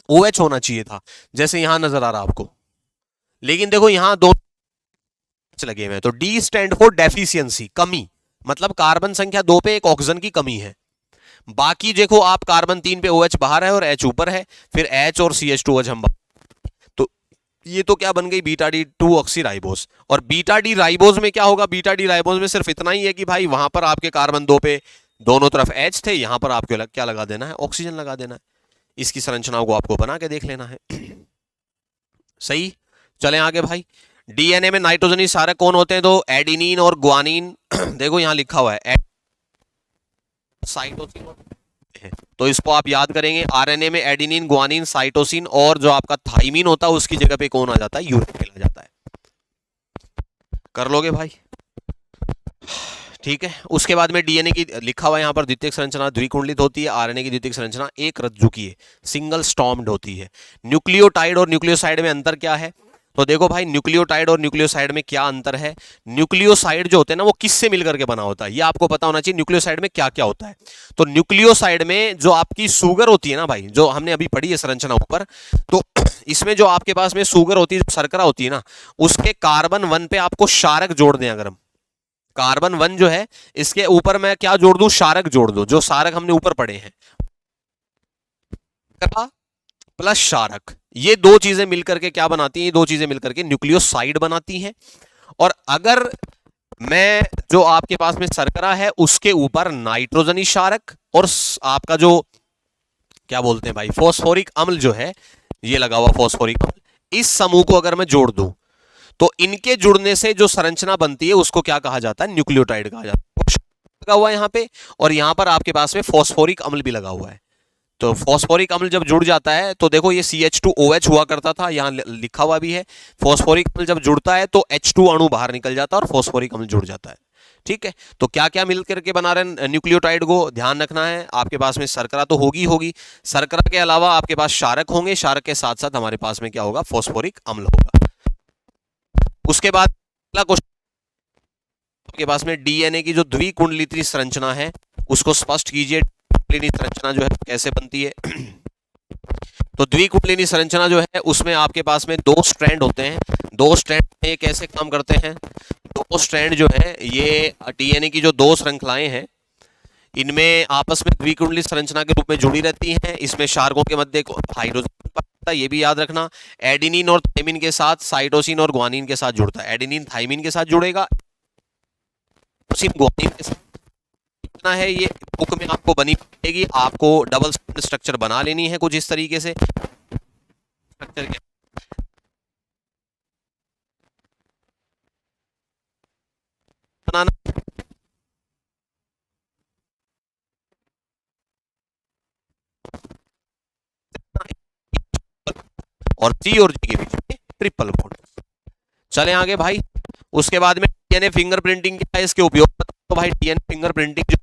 OH होना चाहिए था, जैसे यहां नजर आ रहा आपको। लेकिन देखो यहां दो लगे हुए हैं, तो D स्टैंड फॉर डेफिशिएंसी, कमी, मतलब कार्बन संख्या 2 पे एक ऑक्सीजन की कमी है। बाकी देखो आप कार्बन 3 पे OH बाहर है और H ऊपर है, फिर H और CH2OH हम, तो ये तो क्या बन गई, बीटा डी 2 ऑक्सी राइबोस। और बीटा डी राइबोस में क्या होगा, बीटा डी राइबोस में सिर्फ इतना ही है कि भाई वहां पर आपके कार्बन 2 पे दोनों तरफ H थे, यहां पर आपको क्या लगा देना है, ऑक्सीजन लगा देना है। इसकी संरचनाओं को आपको बना के देख लेना है। सही, चलें आगे भाई। डीएनए में नाइट्रोजनी क्षारक कौन होते हैं, तो एडिनिन और ग्वानिन। देखो यहां लिखा हुआ है साइटोसिन, तो इसको आप याद करेंगे। आरएनए में एडिनिन ग्वानिन साइटोसिन, और जो आपका थाइमिन होता है उसकी जगह पे कौन आ जाता है, यूरेसिल आ जाता है। कर लोगे भाई, ठीक है। उसके बाद में डीएनए की लिखा हुआ है यहां पर, द्वितीयक संरचना द्विकुंडलित होती है। आरएनए की द्वितीयक संरचना एक रज्जु की है, सिंगल स्टॉर्म्ड होती है। न्यूक्लियोटाइड और न्यूक्लियोसाइड में अंतर क्या है, तो देखो भाई न्यूक्लियोटाइड और न्यूक्लियोसाइड में क्या अंतर है। न्यूक्लियोसाइड जो होते हैं ना वो किससे मिलकर के बना होता है, ये आपको पता होना चाहिए। न्यूक्लियोसाइड में क्या क्या होता है, तो न्यूक्लियोसाइड में जो आपकी सुगर होती है ना भाई, जो हमने अभी पढ़ी है संरचना ऊपर, तो इसमें जो आपके पास में सुगर होती है, जो शर्करा होती है ना, उसके कार्बन 1 पे आपको क्षारक जोड़ दें। अगर हम कार्बन 1 जो है इसके ऊपर मैं क्या जोड़ दूं, क्षारक जोड़ दो, जो क्षारक हमने ऊपर पढ़े हैं, प्लस क्षारक, ये दो चीजें मिलकर के क्या बनाती हैं, ये दो चीजें मिलकर के न्यूक्लियोसाइड बनाती हैं। और अगर मैं जो आपके पास में शर्करा है उसके ऊपर नाइट्रोजनी क्षारक और आपका जो क्या बोलते हैं भाई, फॉस्फोरिक अम्ल जो है, ये लगा हुआ फॉस्फोरिक अम्ल, इस समूह को अगर मैं जोड़ दूं तो इनके जुड़ने से जो संरचना बनती है उसको क्या कहा जाता है, न्यूक्लियोटाइड कहा जाता है। लगा हुआ है यहां पे, और यहां पर आपके पास में फॉस्फोरिक अम्ल भी लगा हुआ है। तो फॉस्फोरिक अम्ल जब जुड़ जाता है तो देखो ये CH2OH हुआ करता था, यहां लिखा हुआ भी है। फॉस्फोरिक अम्ल जब जुड़ता है तो H2 अणु बाहर निकल जाता है और फॉस्फोरिक अम्ल जुड़ जाता है। ठीक है, तो क्या क्या मिलकर के बना रहे हैं न्यूक्लियोटाइड को, ध्यान रखना है। आपके पास में शर्करा तो होगी होगी, शर्करा के अलावा आपके पास क्षारक होंगे, क्षारक के साथ साथ हमारे पास में क्या होगा, फॉस्फोरिक अम्ल होगा। उसके बाद अगला क्वेश्चन आपके पास में, डीएनए की जो द्विकुंडलित संरचना है उसको स्पष्ट कीजिए। संरचना जो है कैसे बनती है, तो द्विकुंडलिनी संरचना जो है उसमें आपके पास में दो स्ट्रैंड होते हैं। दो स्ट्रैंड ये कैसे काम करते हैं, दो स्ट्रैंड जो है ये डीएनए की जो दो श्रृंखलाएं हैं इनमें आपस में द्विकुंडली संरचना के रूप में जुड़ी रहती हैं। इसमें क्षारकों के मध्य हाइड्रोजन, ये भी याद रखना। एडिनिन और थाइमिन के साथ साइटोसिन और ग्वानिन के साथ जुड़ता है, एडिनिन थाइमिन के साथ जुड़ेगा, ग्वानिन के साथ है। ये बुक में आपको बनी पड़ेगी, आपको डबल स्ट्रक्चर बना लेनी है कुछ इस तरीके से स्ट्रक्चर के। बनाना और C और G के बीच में ट्रिपल बॉन्ड। चले आगे भाई। उसके बाद में डीएनए फिंगरप्रिंटिंग क्या है, इसके उपयोग। तो भाई डीएनए फिंगरप्रिंटिंग जो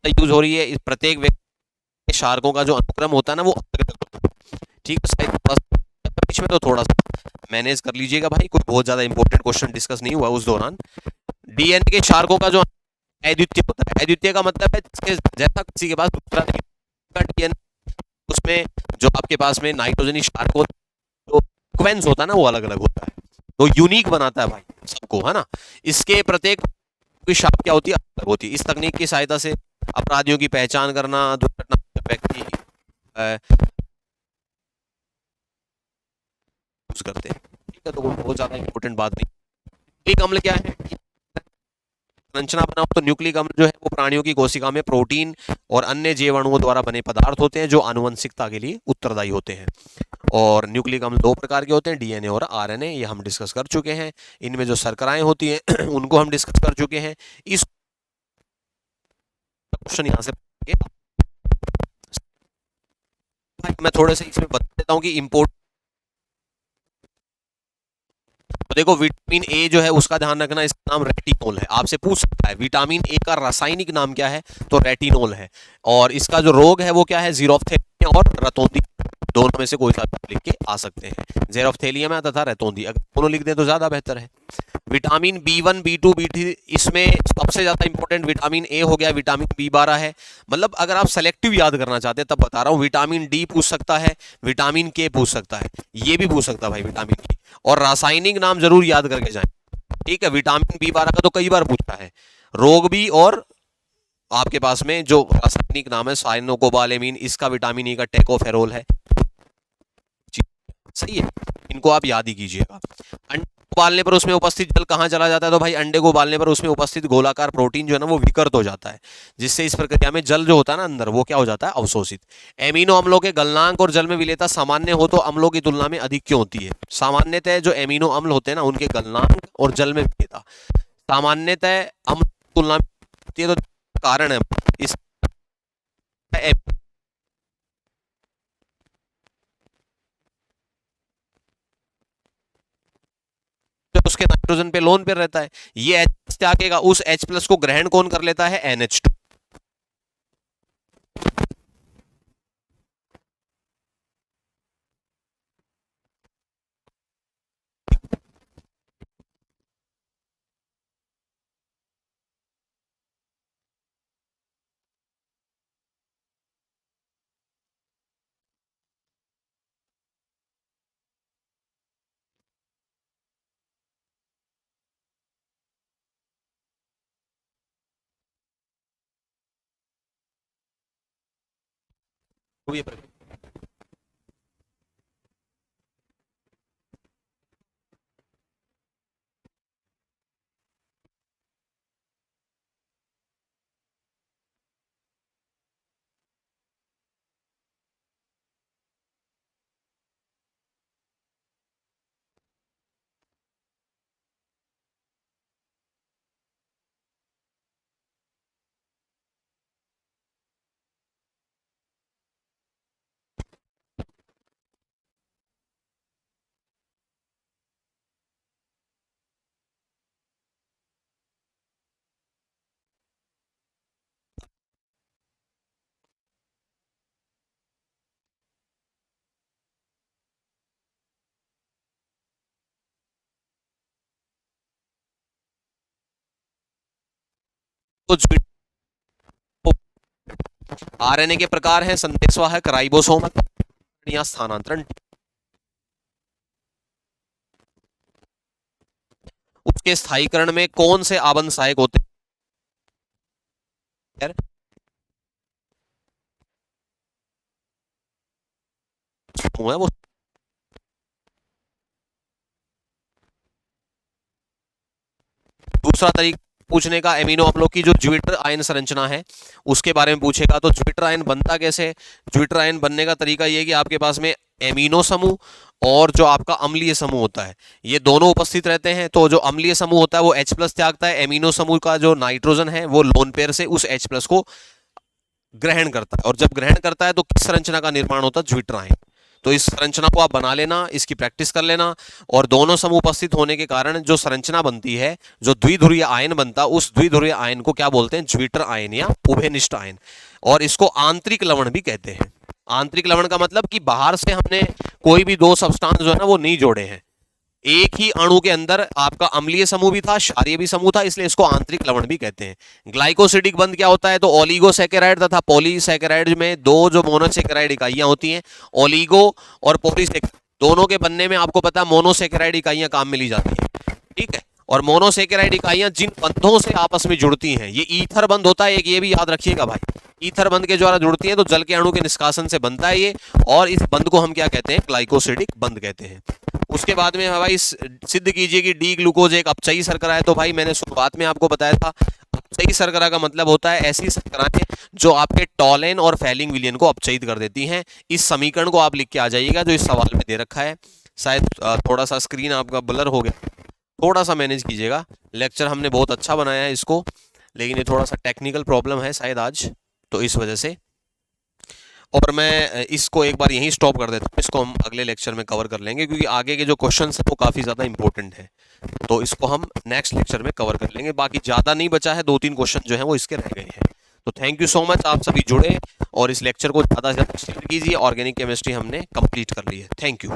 यूज हो रही है, इस प्रत्येक व्यक्ति के शारकों का जो अनुक्रम होता है ना वो अलग अलग होता है। ठीक है, शायद थोड़ा सा बीच में तो थोड़ा सा मैनेज कर लीजिएगा भाई, कोई बहुत ज्यादा इंपॉर्टेंट क्वेश्चन डिस्कस नहीं हुआ उस दौरान। डीएनए के शारकों का जो अद्वितीय होता है, अद्वितीय का मतलब है जैसा किसी के पास दूसरा डीएनए, उसमें जो आपके पास में नाइट्रोजनी शार्क होता है, जो सीक्वेंस होता है ना वो अलग अलग होता है, तो यूनिक बनाता है भाई सबको, है ना। इसके प्रत्येक की शाप क्या होती है, अलग होती है। इस तकनीक की सहायता से अपराधियों की पहचान करना, दुर्घटना व्यक्ति यूज करते हैं। ठीक है, तो कोई बहुत ज्यादा इंपॉर्टेंट बात नहीं। न्यूक्लिक अम्ल क्या है, संरचना बनाओ तो न्यूक्लिक अम्ल जो है वो प्राणियों की कोशिका में प्रोटीन और अन्य जीवाणुओं द्वारा बने पदार्थ होते हैं जो आनुवंशिकता के लिए उत्तरदायी होते हैं। और न्यूक्लिक अम्ल दो प्रकार के होते हैं, डीएनए और आरएनए, ये हम डिस्कस कर चुके हैं। इनमें जो शर्कराएं होती हैं उनको हम डिस्कस कर चुके हैं। इस क्वेश्चन यहाँ से मैं थोड़े से इसमें बता देता हूँ कि इम्पोर्ट। तो देखो विटामिन ए जो है उसका ध्यान रखना, इसका नाम रेटिनोल है। आपसे पूछ सकता है विटामिन ए का रासायनिक नाम क्या है, तो रेटिनोल है। और इसका जो रोग है वो क्या है, जीरोफ्थेलिया और रतौंधी, दोनों में से कोई सा लिख के आ सकते हैं। जेरोफ्थेलिया तथा रतौंधी, अगर दोनों लिख दें तो ज्यादा बेहतर है। विटामिन B1, B2, B3, इसमें सबसे ज्यादा इंपॉर्टेंट विटामिन ए हो गया, विटामिन B12 है। मतलब अगर आप सेलेक्टिव याद करना चाहते हैं तब बता रहा हूं, विटामिन डी पूछ सकता है, विटामिन के पूछ सकता है, ये भी पूछ सकता है भाई विटामिन की। और रासायनिक नाम जरूर याद करके जाएं। ठीक है, विटामिन B12 का तो कई बार पूछा है। रोग भी, और आपके पास में जो रासायनिक नाम है साइनोकोबालेमिन, इसका विटामिन ई का टेकोफेरोल है। सही है, इनको आप याद ही कीजिएगा। अंडे को उबालने पर उसमें उपस्थित जल कहाँ चला जाता है, तो भाई अंडे को उबालने पर उसमें उपस्थित गोलाकार प्रोटीन जो है ना वो विकृत हो जाता है, जिससे इस प्रक्रिया में जल जो होता है ना अंदर वो क्या हो जाता है, अवशोषित। एमिनो अम्लों के गलनांक और जल में विलेयता सामान्य हो तो अम्लों की तुलना में अधिक क्यों होती है। सामान्यतः जो एमिनो अम्ल होते हैं ना उनके गलनांक और जल में विलेयता सामान्यतः अम्ल की तुलना में होती है, तो कारण है इस उसके नाइट्रोजन पे लोन पे रहता है, ये H त्यागेगा, उस H+ को ग्रहण कौन कर लेता है, NH2। आरएनए के प्रकार हैं संदेशवाहक, राइबोसोमल या स्थानांतरण। उसके स्थायीकरण में कौन से आबंध सहायक होते हैं, वो दूसरा तरीका पूछने का, एमिनो अम्लों की जो ज्विटर आयन संरचना है उसके बारे में पूछेगा। तो ज्विटर आयन बनता कैसे है, ज्विटर आयन बनने का तरीका यह है कि आपके पास में एमिनो समूह और जो आपका अम्लीय समूह होता है ये दोनों उपस्थित रहते हैं। तो जो अम्लीय समूह होता है वो H+ त्यागता है, एमिनो समूह का जो नाइट्रोजन है वो लोन पेयर से उस H+ को ग्रहण करता है, और जब ग्रहण करता है तो किस संरचना का निर्माण होता है, ज्विटर आयन। तो इस संरचना को आप बना लेना, इसकी प्रैक्टिस कर लेना, और दोनों समूह उपस्थित होने के कारण जो संरचना बनती है, जो द्विध्रुवीय आयन बनता, उस द्विध्रुवीय आयन को क्या बोलते हैं? ज्विटर आयन या उभयनिष्ठ आयन, और इसको आंतरिक लवण भी कहते हैं। आंतरिक लवण का मतलब कि बाहर से हमने कोई भी दो सब्सटेंस जो है ना वो नहीं जोड़े हैं, एक ही अणु के अंदर आपका अम्लीय समूह भी था, क्षारीय भी समूह था, इसलिए इसको आंतरिक लवण भी कहते हैं। ग्लाइकोसिडिक बंध क्या होता है? तो ओलिगोसैकेराइड तथा पॉलीसैकेराइड में दो जो मोनोसैकेराइड इकाइयां होती हैं, ओलिगो और पॉलीसैकेराइड, दोनों के बनने में आपको पता है मोनोसैकेराइड इकाइयां काम में ली जाती हैं, ठीक है। और मोनोसैकेराइड इकाइयां जिन बंधों से आपस में जुड़ती हैं, ये ईथर बंध होता है एक, ये भी याद रखिएगा भाई, ईथर बंध के द्वारा जुड़ती है, तो जल के अणु के निष्कासन से बनता है ये, और इस बंध को हम क्या कहते हैं? ग्लाइकोसिडिक बंध कहते हैं। उसके बाद में भाई सिद्ध कीजिए कि डी ग्लूकोज एक अपचयी शर्करा है। तो भाई मैंने शुरुआत में आपको बताया था, अपचयी शर्करा का मतलब होता है ऐसी शर्कराएं जो आपके टॉलेन और फैलिंग विलयन को अपचयित कर देती हैं। इस समीकरण को आप लिख के आ जाइएगा जो इस सवाल में दे रखा है। शायद थोड़ा सा स्क्रीन आपका ब्लर हो गया, थोड़ा सा मैनेज कीजिएगा। लेक्चर हमने बहुत अच्छा बनाया है इसको, लेकिन ये थोड़ा सा टेक्निकल प्रॉब्लम है शायद आज, तो इस वजह से। और मैं इसको एक बार यहीं स्टॉप कर देता हूँ, इसको हम अगले लेक्चर में कवर कर लेंगे, क्योंकि आगे के जो क्वेश्चंस हैं वो काफ़ी ज़्यादा इंपॉर्टेंट है, तो इसको हम नेक्स्ट लेक्चर में कवर कर लेंगे। बाकी ज़्यादा नहीं बचा है, 2-3 क्वेश्चन जो हैं वो इसके रह गए हैं। तो थैंक यू सो मच, आप सभी जुड़े और इस लेक्चर को ज़्यादा से ज़्यादा शेयर कीजिए। ऑर्गेनिक केमिस्ट्री हमने कंप्लीट कर ली है। Thank you.